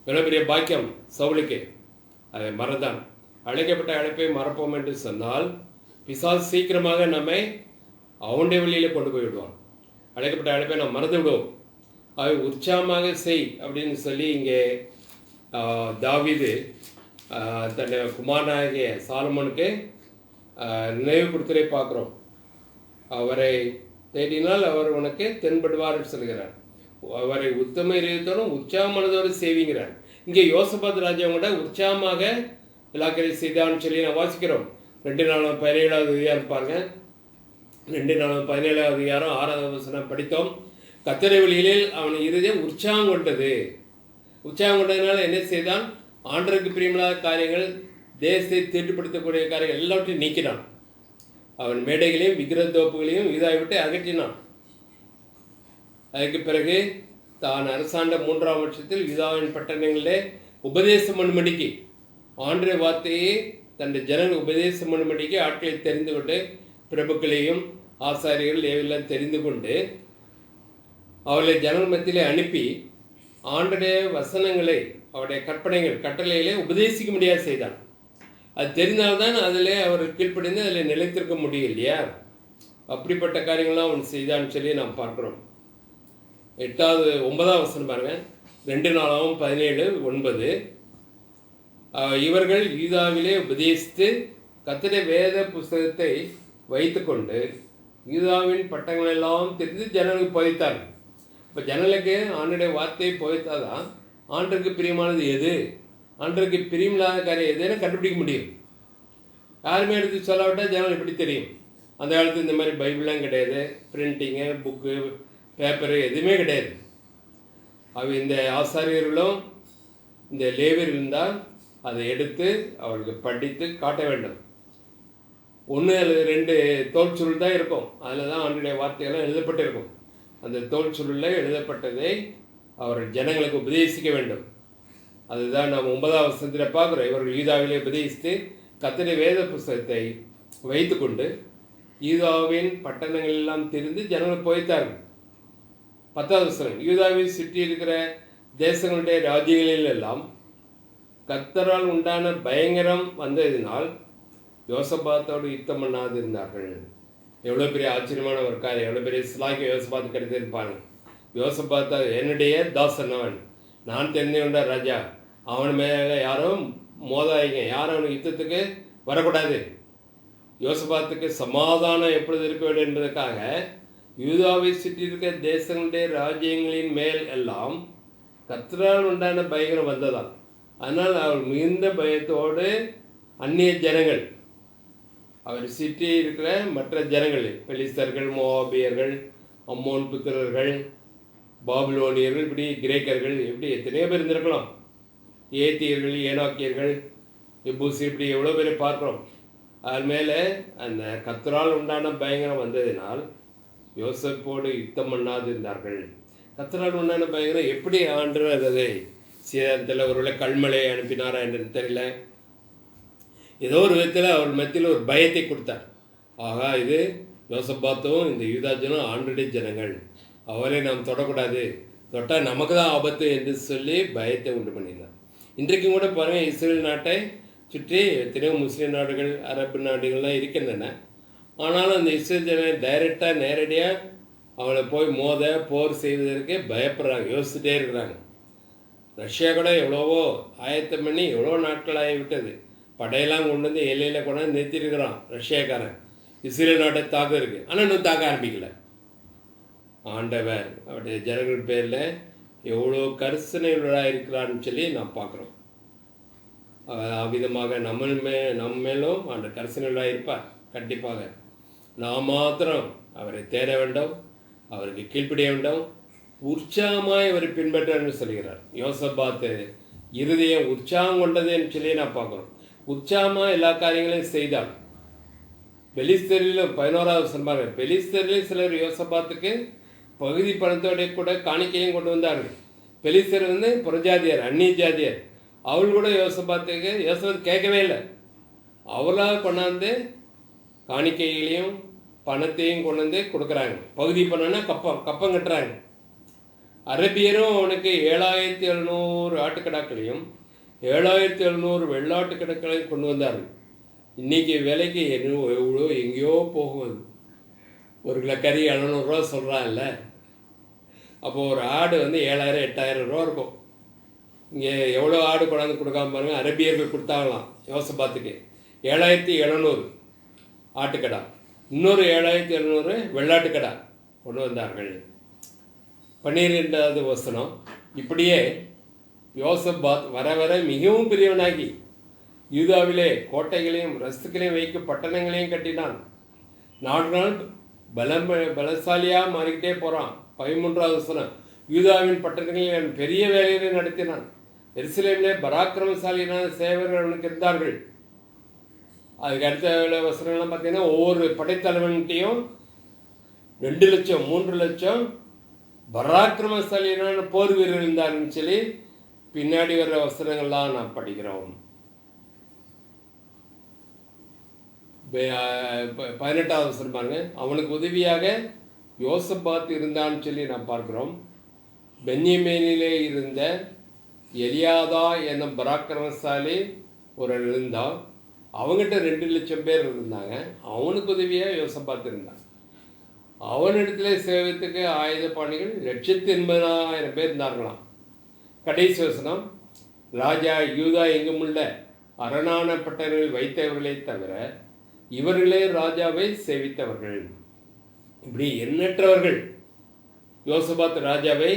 [SPEAKER 1] எவ்வளோ பெரிய பாக்கியம் சவுலுக்கு. அதை மறந்தான். அழைக்கப்பட்ட அழைப்பை மறப்போம் என்று சொன்னால் பிசாசு சீக்கிரமாக நம்மை அவனுடைய வழியில் கொண்டு போய் விடுவான். அழைக்கப்பட்ட அழைப்பை நாம் மறந்து விடுவோம். அவை உற்சாகமாக செய் அப்படின்னு சொல்லி இங்கே தாவீது தன்னுடைய குமாரனாகிய சாலமோனுக்கு நினைவு கொடுத்துரை பார்க்குறோம். அவரை தேடினால் அவர் உனக்கு தென்படுவார் சொல்கிறார். அவரை உத்தம இதயத்தோடும் உற்சாகமானதோடு செய்வீங்கிறார். இங்கே யோசபாத் ராஜா கூட உற்சாகமாக இலாக்கரை செய்தான்னு சொல்லி நான் வாசிக்கிறோம். 2 அதிகாரம் பாருங்க. 2 அதிகாரம் 6வது வசனம் படித்தோம். கர்த்தருடைய வழியில் அவன் இருதயம் உற்சாகம் கொண்டது. உற்சாகம் கொண்டதுனால என்ன செய்தான்? ஆண்டவருக்கு பிரியமில்லாத காரியங்கள், தேசத்தை தீட்டுப்படுத்தக்கூடிய காரியங்கள் எல்லாவற்றையும் நீக்கினான். அவன் மேடைகளையும் விக்கிரத்தோப்புகளையும் யூதாவை விட்டு அகற்றினான். அதுக்கு பிறகு தான் அரசாண்ட 3ஆம் வருஷத்தில் யூதாவின் பட்டணங்களிலே உபதேசம் பண்ணும்படிக்கு ஆண்டவருடைய வார்த்தையை தன்னுடைய ஜனங்கள் உபதேசம் பண்ணும்படிக்கு ஆட்களை தெரிந்து கொண்டு, பிரபுக்களையும் ஆசாரியர்கள் எல்லாம் தெரிந்து கொண்டு அவர்களை ஜனங்கள் மத்தியிலே அனுப்பி ஆண்டவருடைய வசனங்களை, அவருடைய கற்பனைகள், கட்டளைகளை உபதேசிக்க முடியாது செய்தான். அது தெரிந்தால்தான் அதில் அவர் கீழ்ப்படிந்து அதில் நிலைத்திருக்க முடியும் இல்லையா? அப்படிப்பட்ட காரியங்கள்லாம் அவன் செய்தான்னு சொல்லி நாம் பார்க்குறோம். 9வது வசனம் பாருங்க. 2 நாளாகவும் 17:9 இவர்கள் யூதாவிலே உபதேசித்து கர்த்தருடைய வேத புஸ்தகத்தை வைத்துக்கொண்டு யூதாவின் பட்டங்களெல்லாம் தெரிந்து ஜனங்களுக்கு போதித்தார்கள். இப்போ ஜனங்களுக்கு ஆண்டவருடைய வார்த்தையை போதித்தாதான் ஆண்டவருக்கு பிரியமானது எது, ஆண்டவருக்கு பிரியமில்லாத காரியம் எதுன்னு கண்டுபிடிக்க முடியும். யாருமே எடுத்து சொல்லாவிட்டால் ஜனங்கள் எப்படி தெரியும்? அந்த காலத்தில் இந்த மாதிரி பைபிள்லாம் கிடையாது, பிரிண்டிங்கு, புக்கு, பேப்பரு எதுவுமே கிடையாது. இந்த ஆசாரியர்களும் இந்த லேவியர்கள் தான் அதை எடுத்து அவர்களுக்கு படித்து காட்ட வேண்டும். 1 அல்லது 2 தோல் சுருள் தான் இருக்கும். அதில் தான் ஆண்டவருடைய வார்த்தையெல்லாம் எழுதப்பட்டிருக்கும். அந்த தோல் சுருளில் எழுதப்பட்டதை அவர் ஜனங்களுக்கு உபதேசிக்க வேண்டும். அதுதான் நாம் 9வது வசனத்தில் பார்க்குறோம். இவர்கள் யூதாவிலே உபதேசித்து கர்த்தருடைய வேத புஸ்தகத்தை வைத்து கொண்டு யூதாவின் பட்டணங்கள் எல்லாம் தெரிந்து ஜனங்கள் போய்த்தார்கள். 10வது வசனம். யூதாவில் சுற்றி இருக்கிற தேசங்களுடைய ராஜ்யங்களில் எல்லாம் கர்த்தரால் உண்டான பயங்கரம் வந்ததினால் யோசபாத்தோடு யுத்தம் பண்ணாது இருந்தார்கள். எவ்வளோ பெரிய ஆச்சரியமான ஒரு காரியம், எவ்வளோ பெரிய சிலாக்கிய யோசபாத்து கிடைத்திருப்பாங்க. யோசபாத்த என்னுடைய தாசன், அவன் நான் தெரிந்து கொண்ட ராஜா, அவன் மேலே யாரும் மோதாயிங்க, யாரும் அவனுக்கு யுத்தத்துக்கு வரக்கூடாது. யோசபாத்துக்கு சமாதானம் எப்பொழுது இருக்க வேண்டும் என்பதற்காக யூதாவை சுற்றி இருக்க தேசங்களுடைய ராஜ்யங்களின் மேல் எல்லாம் கர்த்தரால் உண்டான பயங்கரம் வந்ததால், அதனால் அவர் மிகுந்த பயத்தோடு அந்நிய ஜனங்கள், அவர் சுற்றி இருக்கிற மற்ற ஜனங்கள், பெலிஸ்தர்கள், மோவாபியர்கள், அம்மோன் புத்திரர்கள், பாபிலோனியர்கள், இப்படி கிரேக்கர்கள், இப்படி எத்தனையோ பேர் இருந்திருக்கலாம். ஏத்தியர்கள், ஏனோக்கியர்கள், எபூசி, இப்படி எவ்வளோ பேரை பார்க்குறோம். அது மேலே அந்த கர்த்தரால் உண்டான பயங்கரம் வந்ததினால் யோசேப்போடு யுத்தம் பண்ணாது இருந்தார்கள். கர்த்தரால் உண்டான பயங்கரம் எப்படி ஆண்டவர் அதை சீதத்தில் ஒருவேளை கல்மலையை அனுப்பினாரா என்று தெரியல. ஏதோ ஒரு விதத்தில் அவர் மத்தியில் ஒரு பயத்தை கொடுத்தார். ஆகா, இது யோசபாத்தும் இந்த யூதாஜனும் ஆண்டுடைய ஜனங்கள், அவரை நாம் தொடக்கூடாது, தொட்டால் நமக்கு தான் ஆபத்து என்று சொல்லி பயத்தை உண்டு பண்ணினார். இன்றைக்கும் கூட பாருங்கள், இஸ்ரேல் நாட்டை சுற்றி எத்தனையோ முஸ்லீம் நாடுகள், அரபு நாடுகள்லாம் இருக்கின்றன. ஆனாலும் அந்த இஸ்ரேல் ஜனங்கள் டைரெக்டாக நேரடியாக அவளை போய் போர் செய்வதற்கு பயப்படுறாங்க, யோசிச்சுட்டே இருக்கிறாங்க. ரஷ்யா கூட எவ்வளவோ ஆயத்தம் பண்ணி எவ்வளோ நாட்கள் ஆகிவிட்டது. படையெல்லாம் கொண்டு வந்து எல்லையில் கொண்டு வந்து நிறுத்திருக்கிறான் ரஷ்யாக்காரன் இஸ்ரேல் நாட்டை தாக்க இருக்கு. ஆனால் இன்னும் தாக்க ஆரம்பிக்கல. ஆண்டவர் அவருடைய ஜனங்கள் பேரில் எவ்வளோ கரிசனையுள்ளதாக இருக்கிறான்னு சொல்லி நாம் பார்க்குறோம். அவ்விதமாக நம்ம மேலும் அந்த கரிசனையுள்ளதாக இருப்பார் கண்டிப்பாக. நாம் மாத்திரம் அவரை தேட வேண்டும், அவருக்கு கீழ்ப்படிய வேண்டும், உற்சாகமாய் அவரை பின்பற்றான்னு சொல்கிறார். யோசபாத்து இருதயம் உற்சாகம் கொண்டதுன்னு சொல்லி நான் பார்க்குறோம். உற்சாகமாக எல்லா காரியங்களையும் செய்தால். பெலிஸ்தரிலும் 11வது சொன்னாங்க, பெலிஸ்தரிலும் சிலர் யோசபாத்துக்கு பகுதி பணத்தோடைய கூட காணிக்கையும் கொண்டு வந்தார்கள். பெலிஸ்தர் புறஜாதியார், அந்நிய ஜாதியார். அவள் கூட யோசபாத்துக்கு கேட்கவே இல்லை. அவளாக கொண்டாந்து காணிக்கைகளையும் பணத்தையும் கொண்டு வந்து கொடுக்குறாங்க. பகுதி பணம்னா கப்பம் கட்டுறாங்க. அரபியரும் அவனுக்கு 7700 ஆட்டுக்கடாக்களையும் 7700 வெள்ளாட்டுக்கடாக்களையும் கொண்டு வந்தார்கள். இன்றைக்கி விலைக்கு எவ்வளோ எங்கேயோ போகுது. ஒரு கிலோ கறி 700 ரூபா சொல்கிறான்ல. அப்போது ஒரு ஆடு 7000 8000 ரூபா இருக்கும். இங்கே எவ்வளோ ஆடு கொண்டாந்து கொடுக்காம பாருங்கள். அரபியர்கள் கொடுத்தாங்களாம் யோசபாத்துக்கு 7700 ஆட்டுக்கடா, இன்னொரு 7700 வெள்ளாட்டுக்கடா கொண்டு வந்தார்கள். 12வது வசனம். இப்படியே யோசபாத் வர வர மிகவும் பெரியவனாகி யூதாவிலே கோட்டைகளையும் ரஸ்துக்களையும் வைக்க பட்டணங்களையும் கட்டினான். நாடு நாள் பலசாலியாக மாறிக்கிட்டே போகிறான். 13வது வசனம். யூதாவின் பட்டணங்களில் பெரிய வேலைகளை நடத்தினான். எருசலேமிலே பராக்கிரமசாலியான சேவர்கள் அவனுக்கு இருந்தார்கள். அதுக்கு அடுத்த வசனங்கள்லாம் பார்த்தீங்கன்னா ஒவ்வொரு படைத்தலைவன்கிட்டையும் 2 லட்சம் 3 லட்சம் பராக்கிரமசாலியான போர் வீரர் இருந்தாருன்னு சொல்லி பின்னாடி வர்ற வசனங்கள்லாம் நாம் படிக்கிறோம். 18வது வசனம் பாருங்க. அவனுக்கு உதவியாக யோசபாத் இருந்தான்னு சொல்லி நாம் பார்க்கிறோம். பென்யமீனிலே இருந்த எலியாதா என்னும் பராக்கிரமசாலி ஒரு இருந்தான். அவங்ககிட்ட 2 லட்சம் பேர் இருந்தாங்க. அவனுக்கு உதவியாக யோசபாத் இருந்தான். அவனிடத்துல சேவத்துக்கு ஆயுத பாணிகள் 180,000 பேர் இருந்தார்களாம். கடைசி வசனம். ராஜா யூதா எங்குமுள்ள அரணான பட்டணங்களில் வைத்தவர்களை தவிர இவர்களே ராஜாவை சேவித்தவர்கள். இப்படி எண்ணற்றவர்கள் யோசபாத் ராஜாவை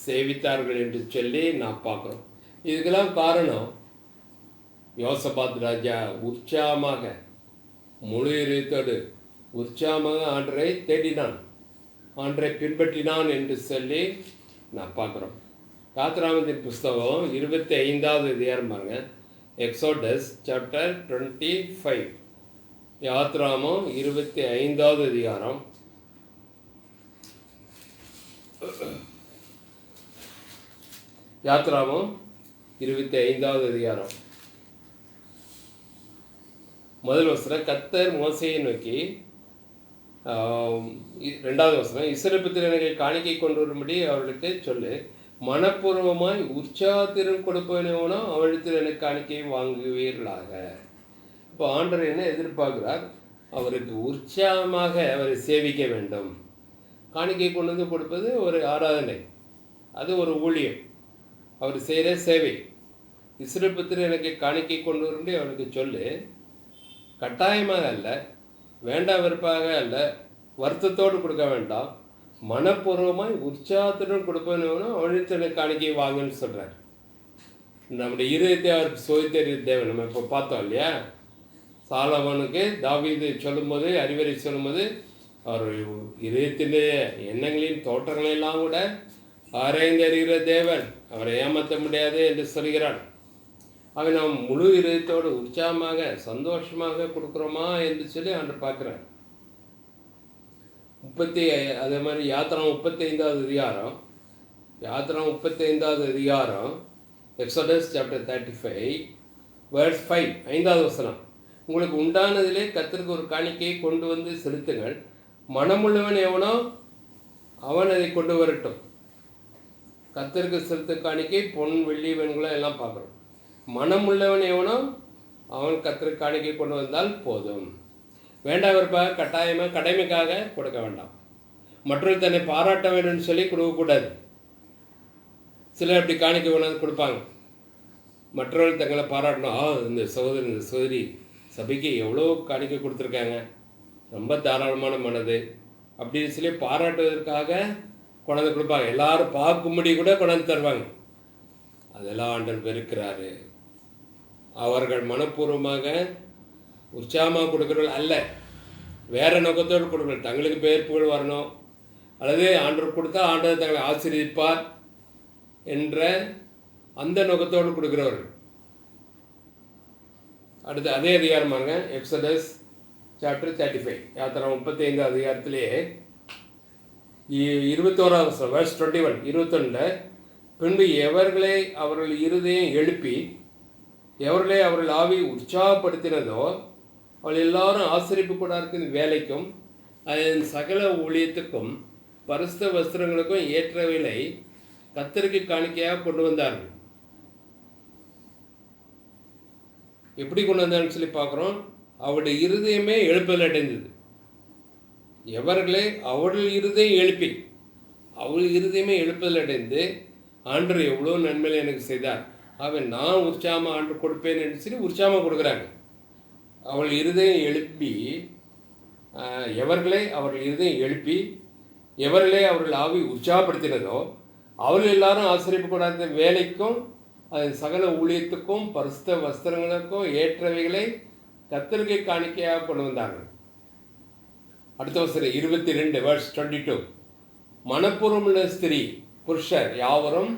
[SPEAKER 1] சேவித்தார்கள் என்று சொல்லி நான் பார்க்குறோம். இதுக்கெல்லாம் காரணம் யோசபாத் ராஜா உற்சாகமாக முழு இதயத்தோடு உற்சாகமாக ஆண்டரை தேடினான், ஆண்டரை பின்பற்றினான் என்று சொல்லி நான் பார்க்குறோம். யாத்ராகமத்தின் புஸ்தகம் 25வது அதிகாரம் பாருங்க. Exodus chapter 25. யாத்ராகமம் 25வது அதிகாரம். யாத்ராகமம் 25வது அதிகாரம் முதல் வசனம். கர்த்தர் மோசேயை நோக்கி, 2வது வசனம், இஸ்ரவேல் புத்திரர்கள் காணிக்கை கொண்டு வரும்படி அவர்களுக்கு சொல்லு, மனப்பூர்வமாய் உற்சாகத்திலும் கொடுப்பவனோ அவளிடத்தில் எனக்கு காணிக்கை வாங்குவீர்களாக. இப்போ ஆண்டவர் என்ன எதிர்பார்க்கிறார்? அவருக்கு உற்சாகமாக அவரை சேவிக்க வேண்டும். காணிக்கை கொண்டு வந்து கொடுப்பது ஒரு ஆராதனை, அது ஒரு ஊழியம், அவர் செய்கிற சேவை. இஸ்ரவேல் புத்திரர் எனக்கு காணிக்கை கொண்டு வரும்படி அவருக்கு சொல்லு. கட்டாயமாக அல்ல, வேண்டாம் வெறுப்பாக அல்ல, வருத்தத்தோடு கொடுக்க வேண்டாம், மனப்பூர்வமாய் உற்சாகத்துடன் கொடுப்பவனும் அவனிடத்தில் காணிக்கை வாங்கன்னு சொல்கிறார். நம்முடைய இருதயத்தை அவருக்கு சோதித்தறிய தேவன். நம்ம இப்போ பார்த்தோம் இல்லையா, சாலமோனுக்கு தாவீது சொல்லும்போது, அறிவுரை சொல்லும்போது, அவர் இதயத்தினுடைய எண்ணங்களின் தோற்றங்களெல்லாம் கூட ஆராய்ந்து அறிகிற தேவன், அவரை ஏமாற்ற முடியாது என்று சொல்கிறார். அவை நாம் முழு இதயத்தோடு உற்சாகமாக சந்தோஷமாக கொடுக்குறோமா என்று சொல்லி ஆண்டவர் பார்க்குறார். அதே மாதிரி யாத்திரம் 35வது அதிகாரம், எக்ஸோடஸ் சாப்டர் 35 வேர்ஸ் 5, 5வது வசனம். உங்களுக்கு உண்டானதிலே கர்த்தருக்கு ஒரு காணிக்கையை கொண்டு வந்து செலுத்துங்கள். மனமுள்ளவன் எவனோ அவன் அதை கொண்டு வரட்டும். கர்த்தருக்கு செலுத்த காணிக்கை பொன் வெள்ளி வெண்குலம் எல்லாம் பார்க்குறோம். மனமுள்ளவன் எவனோ அவன் கர்த்தருக்கு காணிக்கை கொண்டு வந்தால் போதும். வேண்டாவிருப்பாக கட்டாயமாக கடமைக்காக கொடுக்க வேண்டாம். மற்றொரு தன்னை பாராட்ட வேண்டும்னு சொல்லி கொடுக்கக்கூடாது. சிலர் அப்படி காணிக்கை கொண்டாந்து கொடுப்பாங்க. மற்றவர்கள் தங்களை பாராட்டணும். இந்த சகோதரி சபைக்கு எவ்வளோ காணிக்கை கொடுத்துருக்காங்க, ரொம்ப தாராளமான மனது அப்படின்னு சொல்லி பாராட்டுவதற்காக கொண்டாந்து கொடுப்பாங்க. எல்லாரும் பார்க்கும்படி கூட கொண்டாந்து தருவாங்க. அதெல்லாம் ஆண்டவர் வெறுக்கிறாரு. அவர்கள் மனப்பூர்வமாக உற்சாகமாக கொடுக்குறவர்கள் அல்ல, வேறு நோக்கத்தோடு கொடுக்கணும். தங்களுக்கு பெயர் புகழ் வரணும், அல்லது ஆண்டவர் கொடுத்தா ஆண்டவர் தங்களை ஆசீர்வதிப்பார் என்ற அந்த நோக்கத்தோடு கொடுக்குறவர்கள். அடுத்து அதே அதிகாரமாங்க, எக்ஸோடஸ் சாப்டர் 35, யாத்திரை 35 அதிகாரத்திலேயே 21வது வசனம், வேர்ஸ் 21, 21. பின்பு எவர்களை அவர்கள் இருதயம் எழுப்பி எவர்களை அவர்கள் ஆவி உற்சாகப்படுத்தினதோ அவள் எல்லாரும் ஆசரிப்பு கூடாரத்தின் வேலைக்கும் அதன் சகல ஊழியத்துக்கும் பரிசுத்த வஸ்திரங்களுக்கும் ஏற்றவைகளை கர்த்தருக்கு காணிக்கையாக கொண்டு வந்தார்கள். எப்படி கொண்டு வந்தான்னு சொல்லி பார்க்குறோம். அவருடைய இருதயமே எழுப்பல் அடைந்தது. எவர்களே அவர்கள் இருதயம் எழுப்பி அவள் இருதயமே எழுப்பல் அடைந்து ஆண்டவர் எவ்வளோ நன்மையை எனக்கு செய்தார், அவன் நான் உற்சாகமாக ஆண்டு கொடுப்பேன் என்று சொல்லி உற்சாகமாக கொடுக்குறாங்க. அவள் இருதயம் எழுப்பி எவர்களே அவர்கள் இருதயம் எழுப்பி எவர்களே அவர்கள் ஆவி உற்சாகப்படுத்தினதோ அவர்கள் எல்லாரும் ஆசிரியப்பு கூடாத வேலைக்கும் அதன் சகல ஊழியத்துக்கும் பரிசுத்த வஸ்திரங்களுக்கும் ஏற்றவைகளை கர்த்தருக்கு காணிக்கையாக கொண்டு வந்தார்கள். அடுத்த வசனம் 22, வேர்ஸ் 22. மனப்பூர்வமுள்ள ஸ்திரீ புருஷர் யாவரும்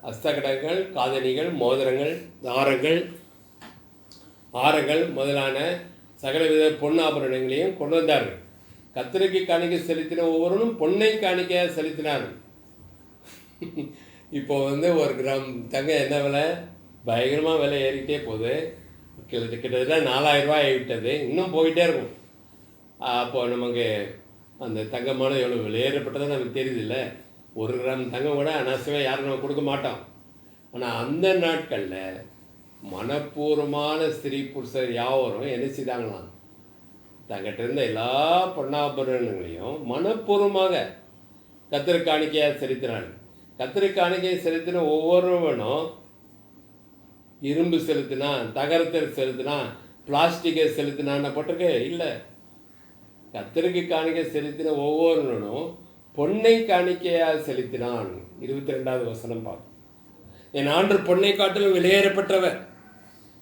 [SPEAKER 1] அஸ்தகடங்கள், காதணிகள், மோதிரங்கள், ஆரங்கள் முதலான சகலவித பொன்னாபரணங்களையும் கொண்டு வந்தார்கள். கர்த்தருக்கு காணிக்கை செலுத்தின ஒவ்வொருவரும் பொன்னை காணிக்கையாக செலுத்தினார்கள். இப்போ 1 கிராம் தங்க என்ன விலை? பயங்கரமாக விலை ஏறிக்கிட்டே போகுது. கிட்டத்தட்ட 4000 ரூபாய் ஆகிவிட்டது. இன்னும் போயிட்டே இருக்கும். அப்போது நமக்கு அந்த தங்கமான எவ்வளோ விலையேறப்பட்டது நமக்கு தெரியுதில்ல. 1 கிராம் தங்கம் கூட அனாவசியமாக யாரும் நம்ம கொடுக்க மாட்டோம். ஆனால் அந்த நாட்களில் மனப்பூர்வமான ஸ்திரீ புருஷர் யாவரும் என்ன செய்தாங்களாம்? தங்கிட்ட இருந்த எல்லா பொன்னாபரணங்களையும் மனப்பூர்வமாக கர்த்தருக்கு காணிக்கையாக செலுத்தினார்கள். கர்த்தருக்கு காணிக்கையை செலுத்தின ஒவ்வொருவனும் இரும்பு செலுத்தினான், தகரத்தை செலுத்தினான், பிளாஸ்டிக்கை செலுத்தினான்னு போட்டிருக்கு இல்லை. கர்த்தருக்கு காணிக்கை செலுத்தின ஒவ்வொருவனும் பொன்னை காணிக்கையாக செலுத்தினான். 22வது வசனம் பார்க்கும். என் ஆண்டவர் பொன்னை காட்டிலும் வெளியேறப்பட்டவர்,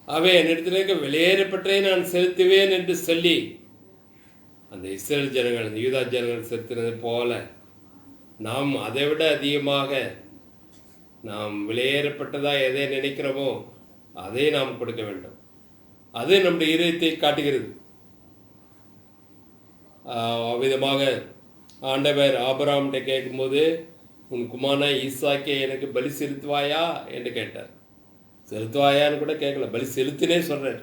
[SPEAKER 1] அவை என்னிடத்திலே வெளியேறப்பட்டதை நான் செலுத்துவேன் என்று சொல்லி அந்த இஸ்ரேல் ஜனங்கள், அந்த யூதா ஜனங்கள் செலுத்தினது போல நாம் அதை விட அதிகமாக நாம் வெளியேறப்பட்டதாக எதை நினைக்கிறோமோ அதை நாம் கொடுக்க வேண்டும். அது நம்முடைய இதயத்தை காட்டுகிறது. அவ்விதமாக ஆண்டவர் ஆபிரகாம்கிட்ட கேட்கும்போது, உன் குமாரனா ஈசாக்கை எனக்கு பலி செலுத்துவாயா என்று கேட்டார். செலுத்துவாயான்னு கூட கேட்கல, பலி செலுத்தினே சொல்கிறார்.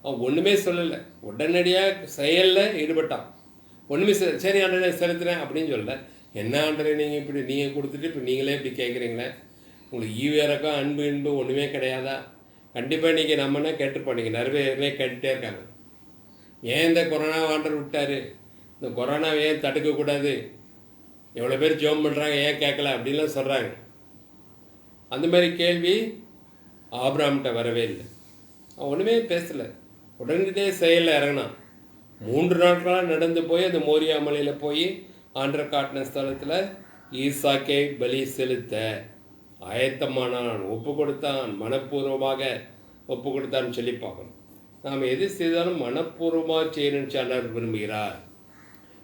[SPEAKER 1] அவன் ஒன்றுமே சொல்லலை, உடனடியாக செயலில் ஈடுபட்டான். ஒன்றுமே சரி ஆண்டவரே செலுத்துறேன் அப்படின்னு சொல்லலை. என்ன ஆண்டவரே நீங்கள் கொடுத்துட்டு இப்போ நீங்களே இப்படி கேட்குறீங்களே, உங்களுக்கு ஈவேறக்கம் அன்பு ஒன்றுமே கிடையாதா? கண்டிப்பாக நீங்கள் நம்மனா கேட்டுப்போம். நீங்கள் நிறைய கேட்டுகிட்டே இருக்காங்க. ஏன் இந்த கொரோனா ஆண்டவர் விட்டார்? இந்த கொரோனாவை ஏன் தடுக்கக்கூடாது? எவ்வளோ பேர் ஜோம் பண்ணுறாங்க, ஏன் கேட்கல அப்படின்லாம் சொல்கிறாங்க. அந்த மாதிரி கேள்வி ஆபிரகாம்கிட்ட வரவே இல்லை. அவன் ஒன்றுமே பேசலை, உடனே செயலில் இறங்கினான். 3 நாட்களாக நடந்து போய் அந்த மோரியா மலையில் போய் ஆண்டவர் காட்டின ஸ்தலத்தில் ஈசாக்கை பலி செலுத்த ஆயத்தமானான், ஒப்பு கொடுத்தான், மனப்பூர்வமாக ஒப்பு கொடுத்தான்னு சொல்லி பார்க்கணும். நாம் எது செய்தாலும் மனப்பூர்வமாக செய்யணும்னு ஆண்டவர் விரும்புகிறார்.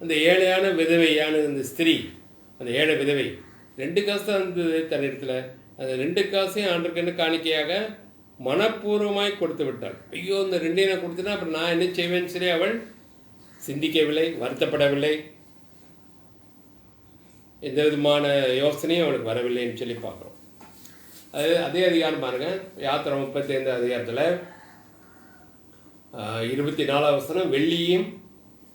[SPEAKER 1] அந்த ஏழையான விதவையான இந்த ஸ்திரீ, அந்த ஏழை விதவை 2 காசு தான் இருந்தது தன்னிடத்தில். அந்த 2 காசையும் ஆண்டவருக்கு காணிக்கையாக மனப்பூர்வமாய் கொடுத்து விட்டாள். ஐயோ இந்த ரெண்டையும் நான் கொடுத்துட்டா அப்புறம் நான் என்ன செய்வேன்னு சொல்லி அவள் சிந்திக்கவில்லை, வருத்தப்படவில்லை, எந்த விதமான யோசனையும் அவளுக்கு வரவில்லைன்னு சொல்லி பார்க்குறோம். அதே அதிகாரம் பாருங்கள், யாத்திரை 35 அதிகாரத்தில் 24 வசனம், வெள்ளியும்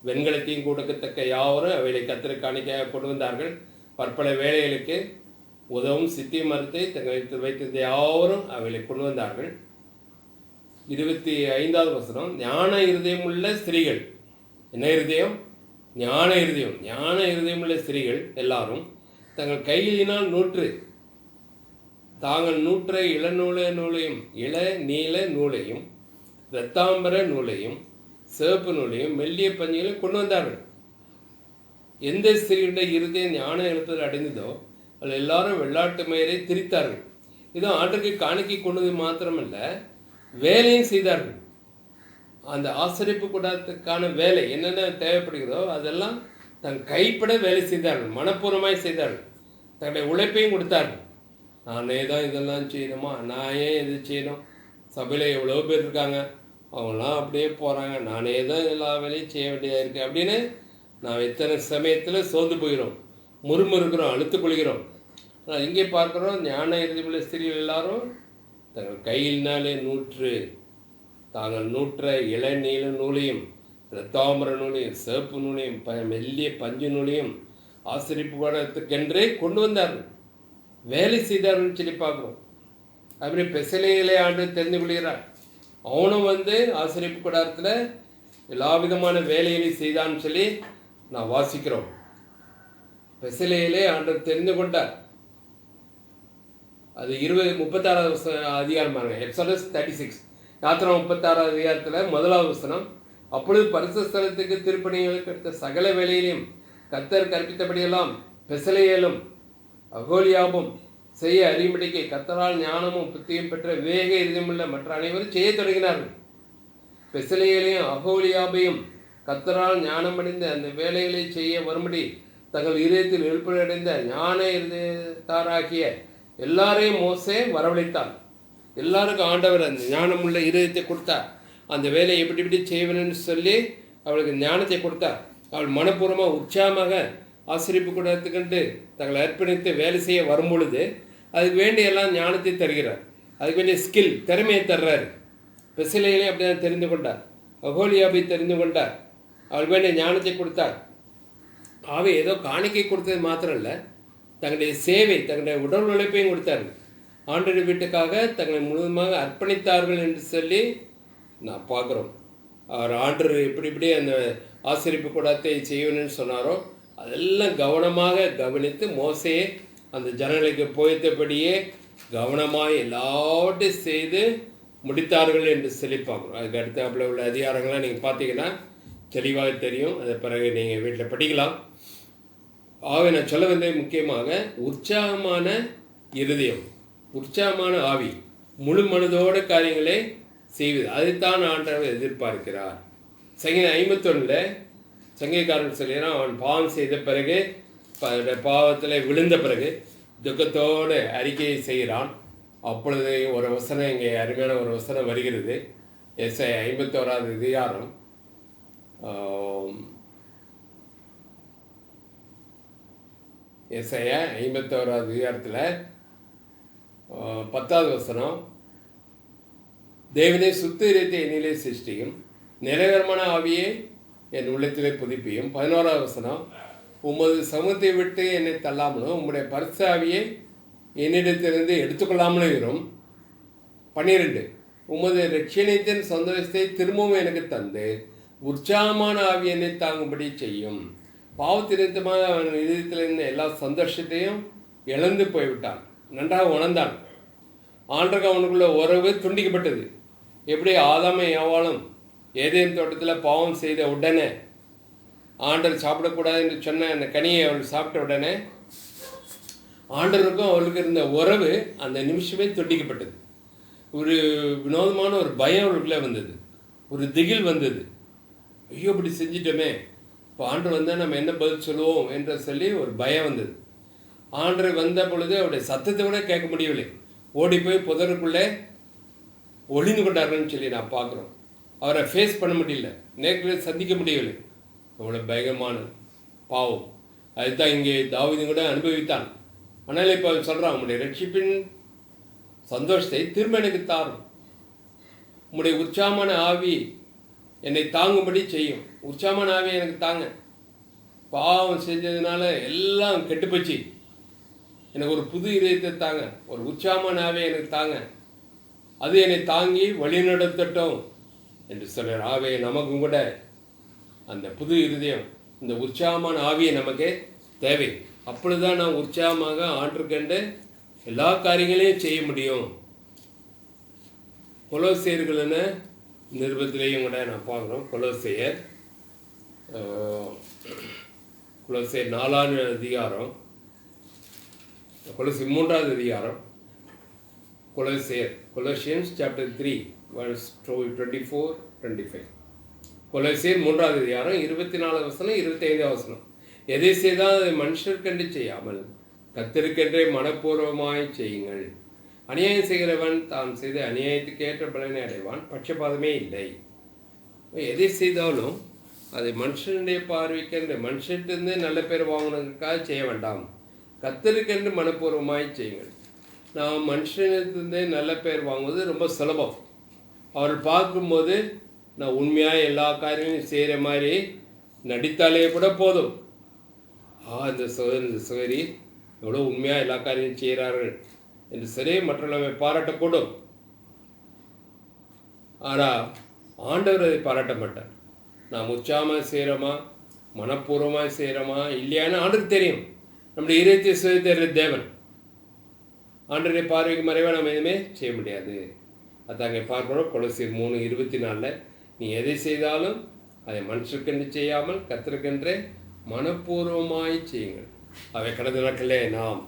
[SPEAKER 1] வெண்கலத்தையும் கொடுக்கத்தக்க யாவரும் அவைகளை கர்த்தருக்கு காணிக்கையாக கொண்டு வந்தார்கள். பற்பல வேலைகளுக்கு உதவும் சித்தி மரத்தை தங்கள் வைத்திருந்த யாவரும் அவைகளை கொண்டு வந்தார்கள். 25வது வசனம், ஞான இருதயம் உள்ள ஸ்திரீகள், என்ன இருதயம்? ஞான இருதயம். ஞான இருதயம் உள்ள ஸ்திரீகள் எல்லாரும் தங்கள் கையினால் தாங்கள் நூற்ற நூலையும் இள நீல நூலையும் இரத்தாம்பர நூலையும் சிவப்பு நூலையும் மெல்லிய பஞ்சுகளையும் கொண்டு வந்தார்கள். எந்த ஸ்திரீகளுடைய இருதயம் ஞான எழுத்தில் அடைந்ததோ அதில் எல்லாரும் வெள்ளாட்டு மயிரை திரித்தார்கள். இதோ ஆண்டுக்கு காணிக்கை கொண்டது மாத்திரமல்ல, வேலையும் செய்தார்கள். அந்த ஆசரிப்பு கூடத்துக்கான வேலை என்னென்ன தேவைப்படுகிறதோ அதெல்லாம் தன் கைப்பட வேலை செய்தார்கள், மனப்பூர்வமாய் செய்தார்கள். தன்னுடைய உழைப்பையும் கொடுத்தார்கள். நானே தான் இதெல்லாம் செய்யணுமா, நான் ஏன் இது செய்யணும், சபையில் எவ்வளோ பேர் இருக்காங்க, அவங்களாம் அப்படியே போகிறாங்க, நானே தான் எல்லா வேலையும் செய்ய வேண்டியதாக இருக்குது அப்படின்னு நான் எத்தனை சமயத்தில் சோர்ந்து போகிறோம், முறுமுறுக்கிறோம், அழுத்துக்கொள்கிறோம். ஆனால் இங்கே பார்க்குறோம், ஞான இறுதியுள்ள ஸ்திரீகள் எல்லாரும் தங்கள் கையினாலே தாங்கள் நூற்ற இளநீல நூலையும் இரத்தாம்பர நூலையும் சிவப்பு நூலையும் மெல்லிய பஞ்சு நூலையும் ஆசிரிப்பு கூடத்துக்கென்றே கொண்டு வந்தார்கள், வேலை செய்தார்கள் சொல்லி பார்க்குறோம். அப்படி பெசலைகளை ஆண்டு தெரிந்து கொள்கிறார். அவனும் ஆசிரிப்பு கூடாரத்தில் எல்லா விதமான வேலைகளையும் செய்தான்னு சொல்லி நான் வாசிக்கிறோம். பெசலையிலே ஆண்டு தெரிந்து கொண்டார். அது 36வது அதிகாரம் பாருங்க, எக்ஸோடஸ் 36, யாத்திரை 36வது அதிகாரத்தில் 1வது வசனம், அப்பொழுது பரிசுத்த ஸ்தலத்துக்கு திருப்பணிகளுக்கு எடுத்த சகல வேலையிலையும் கர்த்தர் கற்பித்தபடியெல்லாம் பெசலேயேலும் அகோலியாபும் செய்ய அறியும்படிக்கு கர்த்தரால் ஞானமும் புத்தியும் பெற்ற விவேக இருதயமுள்ள மற்ற அனைவரும் செய்ய தொடங்கினார்கள். பெசலேயேலையும் அகோலியாபையும் கர்த்தரால் ஞானம் அடைந்த அந்த வேலைகளை செய்ய வரும்படி தங்கள் இதயத்தில் எழுப்படைந்த ஞான இருதயத்தாராகிய எல்லாரையும் மோசே வரவழைத்தார். எல்லாருக்கும் ஆண்டவர் அந்த ஞானமுள்ள இருதயத்தை கொடுத்தார். அந்த வேலையை எப்படி செய்வேன்னு சொல்லி அவளுக்கு ஞானத்தை கொடுத்தார். அவள் மனப்பூர்வமாக உற்சாகமாக ஆசிரிப்பு கூடத்துக்கண்டு தங்களை அர்ப்பணித்து வேலை செய்ய வரும்பொழுது அதுக்கு வேண்டிய எல்லாம் ஞானத்தை தருகிறார். அதுக்கு வேண்டிய ஸ்கில், திறமையை தர்றாரு. பெசிலையிலே அப்படி தான் தெரிந்து கொண்டார். அகோலியாபை தெரிந்து கொண்டார். அவளுக்கு வேண்டிய ஞானத்தை கொடுத்தார். ஆகவே ஏதோ காணிக்கை கொடுத்தது மாத்திரம் இல்லை, தங்களுடைய சேவை, தங்களுடைய உடல் உழைப்பையும் கொடுத்தார்கள். ஆண்டவர் வீட்டுக்காக தங்களை முழுவதுமாக அர்ப்பணித்தார்கள் என்று சொல்லி நான் பார்க்குறோம். அவர் ஆண்டவர் இப்படி அந்த ஆசிரிப்பு கூடத்தை செய்யணும்னு சொன்னாரோ அதெல்லாம் கவனமாக கவனித்து மோசையே அந்த ஜனங்களுக்கு போய்த்தபடியே கவனமாக எல்லாவற்றையும் செய்து முடித்தார்கள் என்று சொல்லி பார்க்குறோம். அதுக்கு அடுத்தாப்புல உள்ள அதிகாரங்கள்லாம் நீங்கள் பார்த்தீங்கன்னா தெளிவாக தெரியும். அதை பிறகு நீங்கள் வீட்டில் படிக்கலாம். ஆகவே நான் சொல்ல வந்தது முக்கியமாக உற்சாகமான இருதயம், உற்சாகமான ஆவி, முழு மனதோட காரியங்களை செய்வது, அதைத்தான் ஆண்டவர் எதிர்பார்க்கிறார். சங்கீதம் 51 சங்கீதக்காரன் சொல்கிறான், அவன் பாவம் செய்த பிறகு பாவத்தில் விழுந்த பிறகு துக்கத்தோடு அறிக்கையை செய்கிறான். அப்பொழுது ஒரு வசனம், இங்கே அருமையான ஒரு வசனம் வருகிறது. எஸ்ஐயா 51வது அதிகாரம் எஸ்ஐயா 51வது அதிகாரத்தில் 10வது வசனம், தேவனே சுத்த இதயத்தை என்னிலே சிருஷ்டியும் நிறைவேறமான ஆவியை என் உள்ளத்திலே புதுப்பியும். 11வது வசனம், உமது சமூகத்தை விட்டு என்னை தள்ளாமலும் உம்முடைய பரிசு ஆவியை என்னிடத்திலிருந்து எடுத்துக்கொள்ளாமலும் இரும். 12, உமது ரட்சணியத்தின் சந்தோஷத்தை திரும்பவும் எனக்கு தந்து உற்சாகமான ஆவி என்னை தாங்கும்படி செய்யும். பாவத்திருத்தமாக அவன் இதயத்தில் இருந்த எல்லா சந்தோஷத்தையும் இழந்து போய்விட்டான். நன்றாக உணர்ந்தான். ஆண்டருக்கு அவனுக்குள்ள உறவு துண்டிக்கப்பட்டது. எப்படி ஆதாமை ஏவாளும் ஏதேன் தோட்டத்தில் பாவம் செய்த உடனே ஆண்டர் சாப்பிடக்கூடாது என்று சொன்ன அந்த கனியை அவள் சாப்பிட்ட உடனே ஆண்டருக்கும் அவளுக்கு இருந்த உறவு அந்த நிமிஷமே துண்டிக்கப்பட்டது. ஒரு வினோதமான ஒரு பயம் அவளுக்குள்ளே வந்தது, ஒரு திகில் வந்தது. ஐயோ இப்படி செஞ்சிட்டோமே, இப்போ ஆண்டர் வந்தால் நம்ம என்ன பதில் சொல்லுவோம் என்று சொல்லி ஒரு பயம் வந்தது. ஆண்டர் வந்த பொழுது அவருடைய சத்தத்தை கூட கேட்க முடியவில்லை. ஓடி போய் புதருக்குள்ளே ஒளிந்து கொண்டார்கள்னு சொல்லி நான் பார்க்குறோம். அவரை ஃபேஸ் பண்ண முடியல, நேரில் சந்திக்க முடியவில்லை. அவ்வளோ பயங்கரமானது பாவம். அதுதான் இங்கே தாவீது கூட அனுபவித்தான். ஆனால் இப்போ சொல்கிறான், உங்களுடைய ரட்சிப்பின் சந்தோஷத்தை திரும்ப எனக்கு தாரும், உங்களுடைய உற்சாகமான ஆவி என்னை தாங்கும்படி செய்யும். உற்சாகமான ஆவி எனக்கு தாங்க. பாவம் செஞ்சதுனால எல்லாம் கெட்டுப்போச்சு, எனக்கு ஒரு புது இதயத்தை தாங்க, ஒரு உற்சாகமான ஆவியை எனக்கு தாங்க, அது என்னை தாங்கி வழிநடத்தட்டும் என்று சொல்கிறார். ஆவியை நமக்கும் கூட அந்த புது இருதயம், இந்த உற்சாகமான ஆவியை நமக்கு தேவை. அப்பொழுதுதான் நான் உற்சாகமாக ஆற்றுக்கண்டு எல்லா காரியங்களையும் செய்ய முடியும். கொலோசியர்கள்ன நிருபத்திலையும் கூட நான் பார்க்குறோம். கொலோசியர் 4ஆம் அதிகாரம், கொலோசியர் 3ஆவது அதிகாரம், கொலோசியன்ஸ் சாப்டர் 3 verse 24-25. கொலோசியர் 3ஆவது அதிகாரம் 24 வசனம் 25 வசனம். எதை செய்தால் அதை மனுஷர்கண்டு செய்யாமல் கர்த்தருக்கென்றே மனப்பூர்வமாய் செய்யுங்கள். அநியாயம் செய்கிறவன் தான் செய்த அநியாயத்துக்கு ஏற்ற பலனை அடைவான், பட்சபாதமே இல்லை. எதை செய்தாலும் அதை மனுஷனுடைய பார்வைக்கென்று, மனுஷன்ட்டு நல்ல பேர் வாங்கினதுக்காக செய்ய வேண்டாம், கர்த்தருக்கென்று மனப்பூர்வமாய் செய்யுங்கள். நாம் மனுஷனிலிருந்தே நல்ல பேர் வாங்குவது ரொம்ப சுலபம். அவர் பார்க்கும்போது நான் உண்மையாக எல்லா காரியங்களையும் செய்கிற மாதிரி நடித்தாலே கூட போதும். இந்த சகோதரி எவ்வளோ உண்மையாக எல்லா காரியங்களும் செய்கிறார்கள் என்று சரி மற்றவர்களை பாராட்டக்கூடும். ஆனால் ஆண்டவர் அதை பாராட்ட மாட்டார். நாம் உற்சாகமாக செய்கிறோமா, மனப்பூர்வமாக செய்கிறோமா இல்லையான்னு ஆண்டுக்கு தெரியும். நம்முடைய இதயத்தை சுய தேவன். ஆண்டவருடைய பார்வைக்கு மறைவாக நம்ம எதுவுமே செய்ய முடியாது. அதாங்க பார்க்கணும். கொலோசியர் 3:24, நீ எதை செய்தாலும் அதை மனுஷருக்கென்று செய்யாமல் கர்த்தருக்கென்றே மனப்பூர்வமாய் செய்யுங்கள். அவை கடந்த நாட்களே நாம்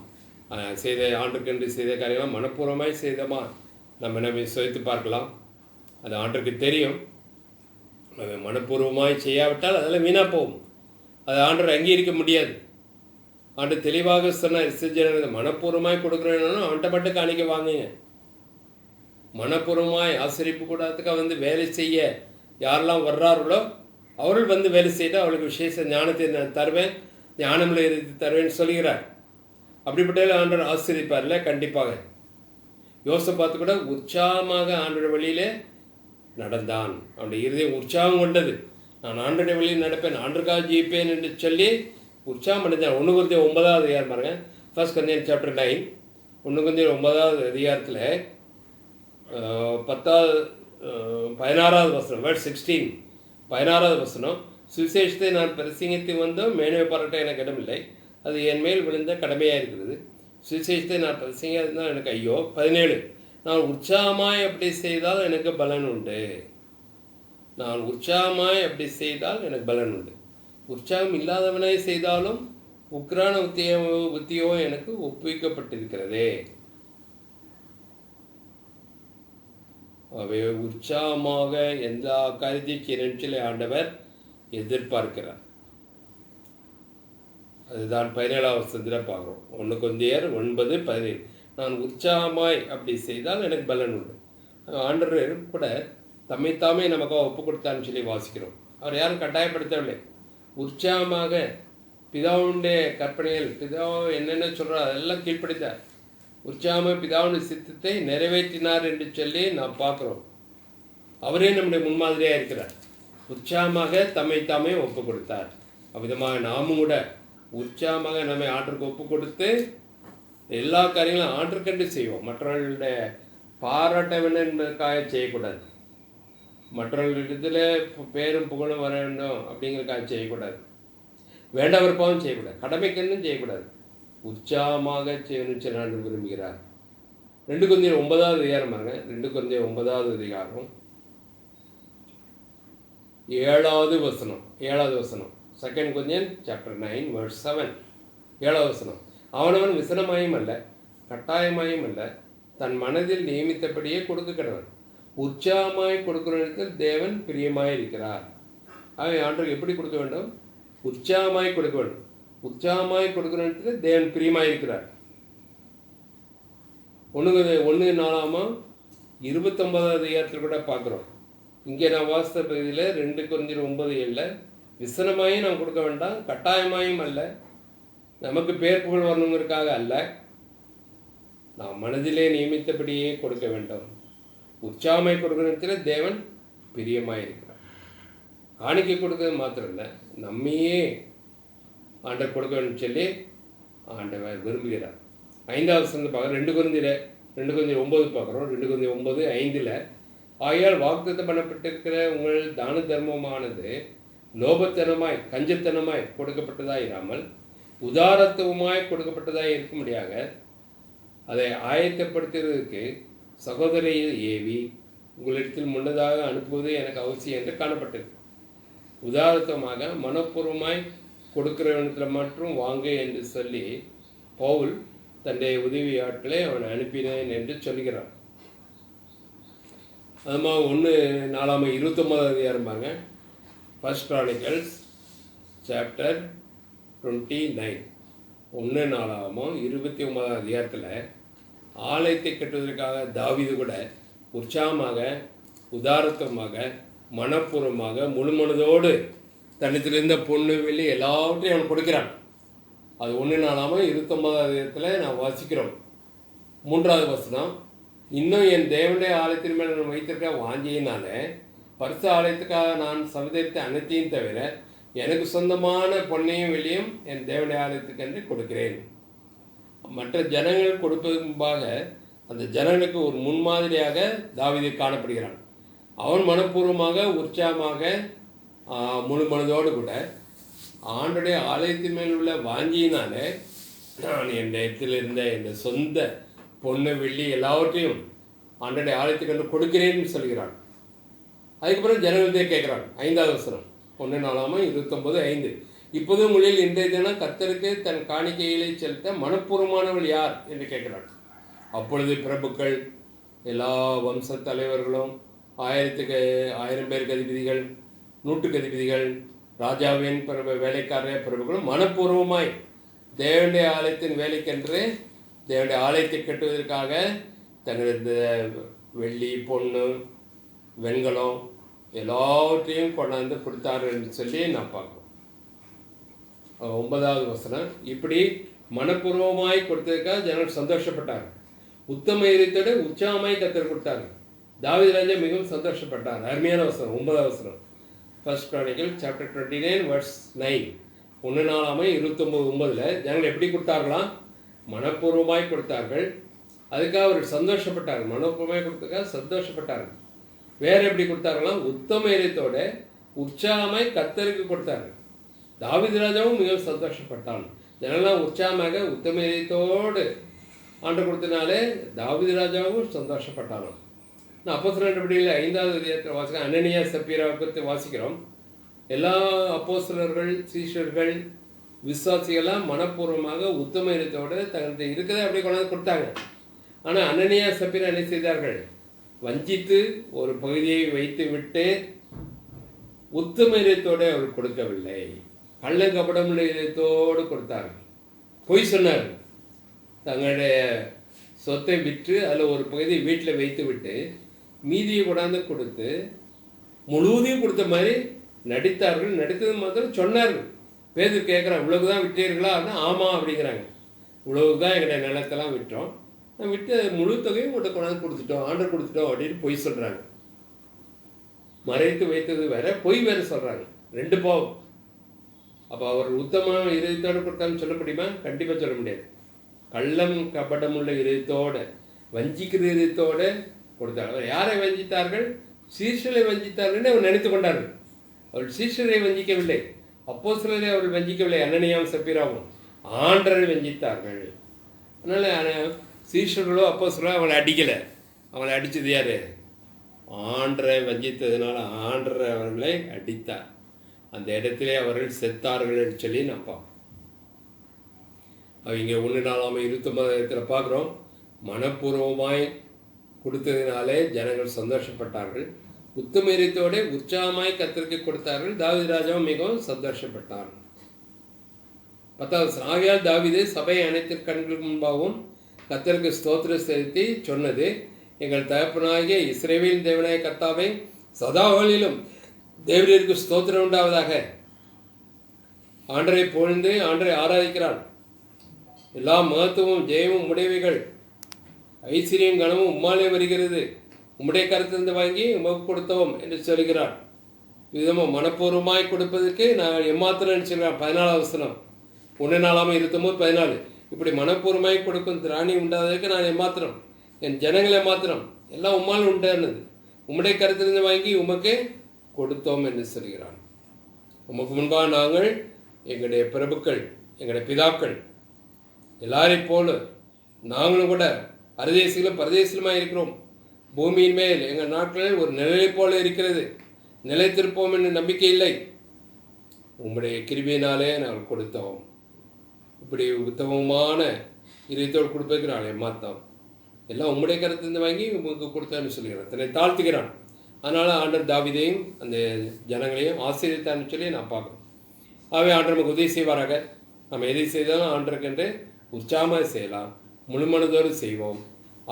[SPEAKER 1] செய்த ஆண்டுக்கென்று செய்த காரியமாக மனப்பூர்வமாய் செய்தோமா நம்ம என்ன சுவைத்து பார்க்கலாம். அது ஆண்டுக்கு தெரியும். அவை மனப்பூர்வமாய் செய்யாவிட்டால் அதெல்லாம் வீணாக போகும். அது ஆண்டரை அங்கீகரிக்க முடியாது. ஆண்டு தெளிவாக சொன்ன மனப்பூர்வமாய் கொடுக்குறேன்னு அவன்கிட்ட மட்டும் காணிக்க வாங்குங்க. மனப்பூர்வமாய் ஆசிரியப்பு கூடாதுக்காக வேலை செய்ய யாரெல்லாம் வர்றார்களோ அவர்கள் வேலை செய்தால் அவளுக்கு விசேஷ ஞானத்தை நான் தருவேன், ஞானமில் இருந்து தருவேன்னு சொல்கிறார். அப்படிப்பட்ட ஆண்டவர் ஆசிரியப்பார்ல கண்டிப்பாக. யோசபாத்து கூட உற்சாகமாக ஆண்டோட வழியிலே நடந்தான். அவனுடைய இருதயம் உற்சாகம் கொண்டது. நான் ஆண்டோடைய வழியில் நடப்பேன், ஆண்டுக்காக ஜெயிப்பேன் என்று சொல்லி உற்சாகம் அடைந்தான். 1 Corinthians 9ஆவது அதிகாரம் பாருங்க. 1 Corinthians chapter 9, 1 Corinthians 9ஆவது அதிகாரத்தில் 16வது வசனம், verse 16, 16வது வசனம். சுவிசேஷத்தை நான் பிரசங்கித்து வந்தோம், மேன்மை பாராட்ட எனக்கு இடமில்லை, அது என் மேல் விழுந்த கடமையாக இருக்கிறது. சுவிசேஷத்தை நான் பிரசங்கித்தால் எனக்கு ஐயோ. 17, நான் உற்சாகமாய் அப்படி செய்தால் எனக்கு பலன் உண்டு. நான் உற்சாகமாய் அப்படி செய்தால் எனக்கு பலன் உண்டு. உற்சாகம் இல்லாதவனாய் செய்தாலும் உக்ரான புத்தியோ எனக்கு ஒப்புவிக்கப்பட்டிருக்கிறதே. அவை உற்சாகமாக எல்லா காரியத்தையும் செய்ய ஆண்டவர் எதிர்பார்க்கிறார். அதுதான் 17ஆவது வசனத்தில் பார்க்குறோம். 1 Corinthians 9:17, நான் உற்சாகமாய் அப்படி செய்தால் எனக்கு பலன் உண்டு. ஆண்டவர் கூட தம்மைத்தாமே நமக்காக ஒப்பு கொடுத்தான்னு சொல்லி வாசிக்கிறோம். அவர் யாரும் கட்டாயப்படுத்தவில்லை. உற்சாகமாக பிதாவுடைய கற்பனைகள், பிதாவை என்னென்ன சொல்கிறார் அதெல்லாம் கீழ்ப்படுத்தார். உற்சாகமாக பிதாவுடைய சித்தத்தை நிறைவேற்றினார் என்று சொல்லி நாம் பார்க்குறோம். அவரே நம்முடைய முன்மாதிரியாக இருக்கிறார். உற்சாகமாக தம்மைத்தாமே ஒப்பு கொடுத்தார். அவ்விதமாக நாமும் கூட உற்சாகமாக நம்மை ஆற்றுக்கு ஒப்பு கொடுத்து எல்லா காரியங்களும் ஆற்றுக்கண்டு செய்வோம். மற்றவர்களுடைய பாராட்ட வேண்டும் என்பதற்காக செய்யக்கூடாது. மற்றவர்களிடத்தில் பேரும் புகழும் வர வேண்டும் அப்படிங்கிறதுக்காக செய்யக்கூடாது. வேண்ட விருப்பமும் செய்யக்கூடாது. கடமைக்கென்னு செய்யக்கூடாது. உற்சாகமாக செய்யணும்னு சொல்லி விரும்புகிறார். 2 Corinthians 9ஆவது அதிகாரம் பாருங்க. 2 Corinthians 9ஆவது அதிகாரம் 7வது வசனம். 2 Corinthians chapter 9 verse 7, 7வது வசனம். அவனவன் விசனமாயும் அல்ல, கட்டாயமாயும் அல்ல, தன் மனதில் நியமித்தபடியே கொடுக்க கடவன். உற்சாகமாய் கொடுக்கிற இடத்தில் தேவன் பிரியமாய் இருக்கிறார். ஆகவே ஆண்டவருக்கு எப்படி கொடுக்க வேண்டும்? உற்சாகமாய் கொடுக்க வேண்டும். உற்சாகமாய் கொடுக்கிற இடத்துல தேவன் பிரியமாய் இருக்கிறார். 1 Corinthians 29வது அதிகாரத்தில் கூட பார்க்குறோம். இங்கே நான் வாசித்த பகுதியில் 2 கொரிந்தியர் 9:7 விசனமாயும் நாம் கொடுக்க வேண்டாம், கட்டாயமாயும் அல்ல, நமக்கு பேர் புகழ் வரணுங்கிறதுக்காக அல்ல, நாம் மனதிலே நியமித்தபடியே கொடுக்க வேண்டும். உற்சாகமாய் கொடுக்கறதுல தேவன் பிரியமாயிருக்கிறார். காணிக்கை கொடுக்கறது மாத்திரம் இல்லை, நம்மையே ஆண்டவர் கொடுக்க வேண்டும் சொல்லி ஆண்டவர் விரும்புகிறார். 5வது வசனத்தை பார்க்குறோம். 2 கொரிந்தியர் 9 பார்க்குறோம். 2 கொரிந்தியர் 9:5 ஆகையால் வாக்குத்தத்தம் பண்ணப்பட்டிருக்கிற உங்கள் தான தர்மமானது லோபத்தனமாய் கஞ்சத்தனமாய் கொடுக்கப்பட்டதாக இராமல் உதாரத்துவமாய் கொடுக்கப்பட்டதாக இருக்கும்படியாக அதை ஆயத்தப்படுத்துவதற்கு சகோதரியை ஏவி உங்களிடத்தில் முன்னதாக அனுப்புவது எனக்கு அவசியம் என்று காணப்பட்டது. உதாரத்துவமாக மனப்பூர்வமாய் கொடுக்கிறவனத்தில் மற்றும் வாங்க என்று சொல்லி பவுல் தன்னுடைய உதவி ஆட்களை அவன் அனுப்பினேன் என்று சொல்கிறான். அதுமா 1:4 29 ஃபர்ஸ்ட் கிரானிக்கல்ஸ் சாப்டர் 29 1:4 29 ஆலயத்தை கட்டுவதற்காக தாவீது கூட உற்சாகமாக உதாரத்தமாக மனப்பூர்வமாக முழுமனதோடு தன்னிடத்திலிருந்த பொண்ணு வெள்ளி எல்லாவற்றையும் அவன் கொடுக்கிறான். அது 1:4 29 நான் வாசிக்கிறோம். 3வது வசனம், இன்னும் என் தேவனுடைய ஆலயத்தின் மேல் நான் வைத்திருக்க வாஞ்சியினால பரிசு ஆலயத்துக்காக நான் சமுதாயத்தை அனைத்தையும் தவிர எனக்கு சொந்தமான பொன்னையும் வெள்ளியும் என் தேவனுடைய ஆலயத்துக்கு என்று கொடுக்கிறேன். மற்ற ஜனங்கள் கொடுப்பதற்கு முன்பாக அந்த ஜனங்களுக்கு ஒரு முன்மாதிரியாக தாவீது காணப்படுகிறான். அவன் மனப்பூர்வமாக உற்சாகமாக முழு மனதோடு கூட ஆண்டுடைய ஆலயத்தின் மேல் உள்ள வாஞ்சியினாலே நான் என் இடத்தில் இருந்த என் சொந்த பொண்ணு வெள்ளி எல்லாவற்றையும் ஆண்டுடைய ஆலயத்துக்கு என்று கொடுக்கிறேன்னு சொல்கிறான். அதுக்கப்புறம் ஜனங்கள்தே கேட்குறான். 5வது வசனம் 1:4 29:5 இப்போது உங்களில் இன்றைய தினம் கர்த்தருக்கு தன் காணிக்கைகளை செலுத்த மனப்பூர்வமானவள் யார் என்று கேட்கிறான். அப்பொழுது பிரபுக்கள் எல்லா வம்ச தலைவர்களும் 1000 பேருக்கு அதிபதிகள் 100க்கு அதிபதிகள் ராஜாவின் வேலைக்காரர் பிரபுக்களும் மனப்பூர்வமாய் தேவனுடைய ஆலயத்தின் வேலைக்கென்று தேவனுடைய ஆலயத்தை கட்டுவதற்காக தங்களது வெள்ளி பொண்ணு வெண்கலம் எல்லாவற்றையும் கொண்டாந்து கொடுத்தாரு என்று சொல்லி நான் பார்க்குறோம். 9வது வசனம், இப்படி மனப்பூர்வமாய் கொடுத்ததுக்காக ஜனங்கள் சந்தோஷப்பட்டார். உத்தம இதயத்தோடு உற்சாகமாய் கர்த்தர் கொடுத்தாரு. தாவீது ராஜா மிகவும் சந்தோஷப்பட்டார். அருமையான வசனம் 9வது வசனம். ஃபர்ஸ்ட் கிரானிக்கல் சாப்டர் 29:9 1:4 29:9 ஜனங்கள் எப்படி கொடுத்தார்களாம்? மனப்பூர்வமாய் கொடுத்தார்கள். அதுக்காக அவர் சந்தோஷப்பட்டார். மனப்பூர்வமாய் கொடுத்ததுக்காக சந்தோஷப்பட்டார்கள். வேற எப்படி கொடுத்தார்களாம்? உத்தம இதயத்தோட உற்சாகமாய் கர்த்தருக்கு கொடுத்தார்கள். தாவீது ராஜாவும் மிகவும் சந்தோஷப்பட்டான். ஜனங்களாம் உற்சாகமாக உத்தம இதயத்தோடு ஆண்டு கொடுத்தனாலே தாவீது ராஜாவும் சந்தோஷப்பட்டானோ. நான் அப்போஸ்தலர் நடபடியில் 5வது அதிகாரத்தில் வாசிக்கிறோம். அனனியா சப்பீராவை குறித்து வாசிக்கிறோம். எல்லா அப்போஸ்தலர்கள் சீஷர்கள் விசுவாசிகள்லாம் மனப்பூர்வமாக உத்தம இதயத்தோடு தங்களுக்கு இருக்கிறத அப்படியே கொண்டாந்து கொடுத்தாங்க. ஆனால் அனனியா சப்பீரா என்ன செய்தார்கள்? வஞ்சித்து ஒரு பகுதியை வைத்து விட்டு உத்தம இதயத்தோடு அவர் கொடுக்கவில்லை. கள்ளங்கபடமுள்ள இதயத்தோடு கொடுத்தார்கள். பொய் சொன்னார்கள். தங்களுடைய சொத்தை விற்று அதில் ஒரு பகுதியை வீட்டில் வைத்து விட்டு மீதியை கொண்டாந்து கொடுத்து முழுவதையும் கொடுத்த மாதிரி நடித்தார்கள். நடித்தது மாத்திரம் சொன்னார்கள். பேதர் கேட்குறான், இவ்வளவு தான் விட்டீர்களா? ஆமாம் அப்படிங்கிறாங்க. இவ்வளவு தான் எங்களுடைய நிலத்தெல்லாம் விட்டோம், விட்டு முழு தொகையும் உங்கள்கிட்ட கொண்டாந்து கொடுத்துட்டோம், ஆர்டர் கொடுத்துட்டோம் அப்படின்னு பொய் சொல்கிறாங்க. மறைத்து வைத்தது வேற, பொய் வேற சொல்கிறாங்க. 2 பாவம். அப்போ அவர் உத்தம இதயத்தோடு கொடுத்தான்னு சொல்ல முடியுமா? கண்டிப்பாக சொல்ல முடியாது. கள்ளம் கபடமுள்ள இதயத்தோடு வஞ்சிக்கிற இதயத்தோடு கொடுத்தார்கள். யாரை வஞ்சித்தார்கள்? சீஷரை வஞ்சித்தார்கள் அவர் நினைத்து கொண்டார்கள். அவர்கள் சீஷரை வஞ்சிக்கவில்லை, அப்போஸ்தலரை அவர்கள் வஞ்சிக்கவில்லை. அனனியாவும் சப்பீராவும் ஆண்டரை வஞ்சித்தார்கள். அதனால் சீஷர்களோ அப்போஸ்தலரோ அவளை அடிக்கலை. அவளை அடித்தது யார்? ஆண்டரை வஞ்சித்ததுனால ஆண்டரை அவர்களை அடித்தார். அந்த இடத்திலே அவர்கள் செத்தார்கள் என்று சொல்லி நான் பார்ப்போம். அவங்க 1:4 பார்க்குறோம். மனப்பூர்வமாய் கொடுத்ததினாலே ஜனங்கள் சந்தோஷப்பட்டார்கள். உத்தம இதயத்தோடு உற்சாகமாய் கர்த்தருக்கு கொடுத்தார்கள். தாவீது ராஜாவும் மிகவும் சந்தோஷப்பட்டார். 10வது ஆகையால் தாவீது சபை அனைத்து கண்களுக்கு முன்பாகவும் கர்த்தருக்கு ஸ்தோத்திரம் செலுத்தி சொன்னது, எங்கள் தகப்பனாகிய இஸ்ரவேலின் தேவனாய கர்த்தாவே, சதாகளிலும் தேவரீருக்கு ஸ்தோத்திரம் உண்டாவதாக. ஆண்டரை புகழ்ந்து ஆண்டரை ஆராதிக்கிறான். எல்லா மகத்துவமும் ஜெயமும் உடையவைகள், ஐஸ்வர்யம் கனமும் உம்மாலே வருகிறது. உம்முடைய கருத்திலிருந்து வாங்கி உமக்கு கொடுத்தோம் என்று சொல்கிறார். விதமாக மனப்பூர்வமாய் கொடுப்பதற்கு நான் எம்மாத்திரம் நினைச்சுக்கிறேன். 14 வசனம், 1:14 இப்படி மனப்பூர்வமாய் கொடுக்கும் திராணி உண்டாவதற்கு நான் எம்மாத்திரம், என் ஜனங்கள் எம்மாத்திரம், எல்லாம் உம்மால் உண்டானது. உம்முடைய கருத்திலிருந்து வாங்கி உமக்கு கொடுத்தோம் என்று சொல்கிறான். உமக்கு முன்பாக நாங்கள் எங்களுடைய பிரபுக்கள், எங்களுடைய பிதாக்கள் எல்லாரையும் போல நாங்களும் கூட அரதேசிகளும் பரதேசிலுமாக இருக்கிறோம். பூமியின் மேல் எங்கள் நாட்களில் ஒரு நிழலை போல இருக்கிறது. நிலைத்திருப்போம் என்று நம்பிக்கை இல்லை. உம்முடைய கிருபையினாலே நாங்கள் கொடுத்தோம். இப்படி உத்தமமான இதயத்தோடு கொடுப்பதற்கு நான் ஏமாத்தோம். எல்லாம் உம்முடைய கருத்திலிருந்து வாங்கி உங்களுக்கு கொடுத்தோன்னு சொல்லுகிறான். தன்னை தாழ்த்துகிறான். அதனால் ஆண்டர் தாவீதையும் அந்த ஜனங்களையும் ஆசீர்வதித்தான்னு சொல்லி நான் பார்க்குறோம். ஆகவே ஆண்டர் நமக்கு உதவி செய்வாராக. நம்ம எதை செய்தாலும் ஆண்டருக்கென்று உற்சாகமாக செய்யலாம். முழு மனதோடு செய்வோம்.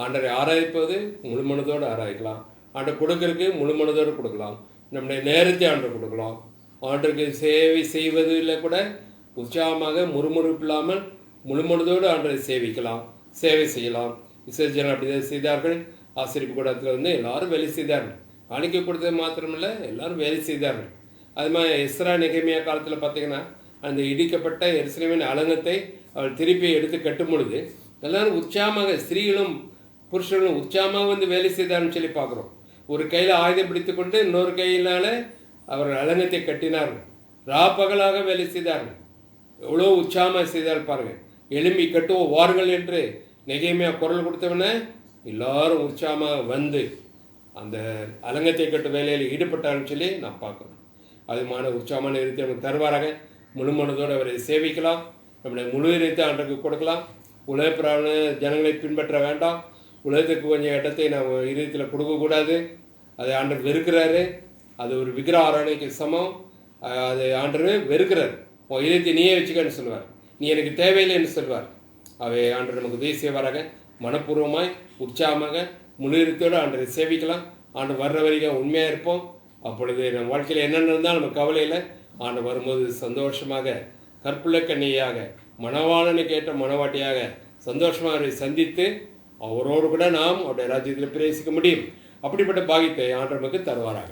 [SPEAKER 1] ஆண்டரை ஆராதிப்பது முழு மனதோடு ஆராதிக்கலாம். ஆண்டர் கொடுக்கறதுக்கு முழு மனதோடு கொடுக்கலாம். நம்முடைய நேரத்தை ஆண்டர் கொடுக்கலாம். ஆண்டருக்கு சேவை செய்வதில் கூட உற்சாகமாக முறுமுறுப்பு இல்லாமல் முழு மனதோடு ஆண்டரை சேவிக்கலாம், சேவை செய்யலாம். விசர்ஜனம் அப்படிதான் செய்தார்கள். ஆசிரியப்பு கூடத்தில் எல்லாரும் வேலை செய்தார்கள். காணிக்கை கொடுத்தது மாத்திரமில்லை, எல்லாரும் வேலை செய்தார்கள். அது மாதிரி எஸ்ரா நெகேமியா காலத்தில் பார்த்தீங்கன்னா அந்த இடிக்கப்பட்ட எருசலேமின் அலங்கத்தை அவள் திருப்பி எடுத்து கட்டும் பொழுது எல்லாரும் உற்சாகமாக, ஸ்திரீகளும் புருஷர்களும் உற்சாகமாக வேலை செய்தார்னு சொல்லி பார்க்குறோம். ஒரு கையில் ஆயுதம் பிடித்து கொண்டு இன்னொரு கையினால அவர் அலங்கத்தை கட்டினார்கள். பகலாக வேலை செய்தார்கள். எவ்வளோ உற்சாகமாக செய்தால் பாருங்கள். எழும்பி கட்டுவோம் வாருங்கள் என்று நெகேமியா குரல் கொடுத்தவன எல்லாரும் உற்சாகமாக அந்த அலங்கத்தை கட்டு வேலையில் ஈடுபட்டார்னு சொல்லி நான் பார்க்குறோம். அதுமான உற்சாகமான இருத்தை நமக்கு தருவாராக. முழு மனதோடு அவரை சேவிக்கலாம். நம்முடைய முழு இருத்தை ஆண்டுக்கு கொடுக்கலாம். உலகப்பிரான ஜனங்களை பின்பற்ற வேண்டாம். உலகத்துக்கு கொஞ்சம் இடத்தை நம்ம இருதயத்தில் கொடுக்கக்கூடாது. அதை ஆண்டர் வெறுக்கிறாரு. அது ஒரு விக்கிரக ஆராதனைக்கு சமம். அதை ஆண்டர் வெறுக்கிறார். உன் இதயத்தை நீயே வச்சுக்கன்னு சொல்லுவார். நீ எனக்கு தேவையில்லைன்னு சொல்வார். அவை ஆண்டர் நமக்கு உதவி செய்வாராக. மனப்பூர்வமாய் உற்சாகமாக முழு இருத்தோடு ஆண்டரை சேவிக்கலாம். ஆண்டு வர்ற வரைக்கும் உண்மையாக இருப்போம். அப்பொழுது நம்ம வாழ்க்கையில் என்னென்ன இருந்தால் நம்ம கவலையில் ஆண்டு வரும்போது சந்தோஷமாக கற்புள்ள கன்னியாக மணவாளனை கேட்ட மணவாட்டியாக சந்தோஷமாக அவரை சந்தித்து அவரோடு கூட நாம் அவருடைய ராஜ்யத்தில் பிரவேசிக்க முடியும். அப்படிப்பட்ட பாக்கியத்தை ஆண்டவருக்கு தருவாராக.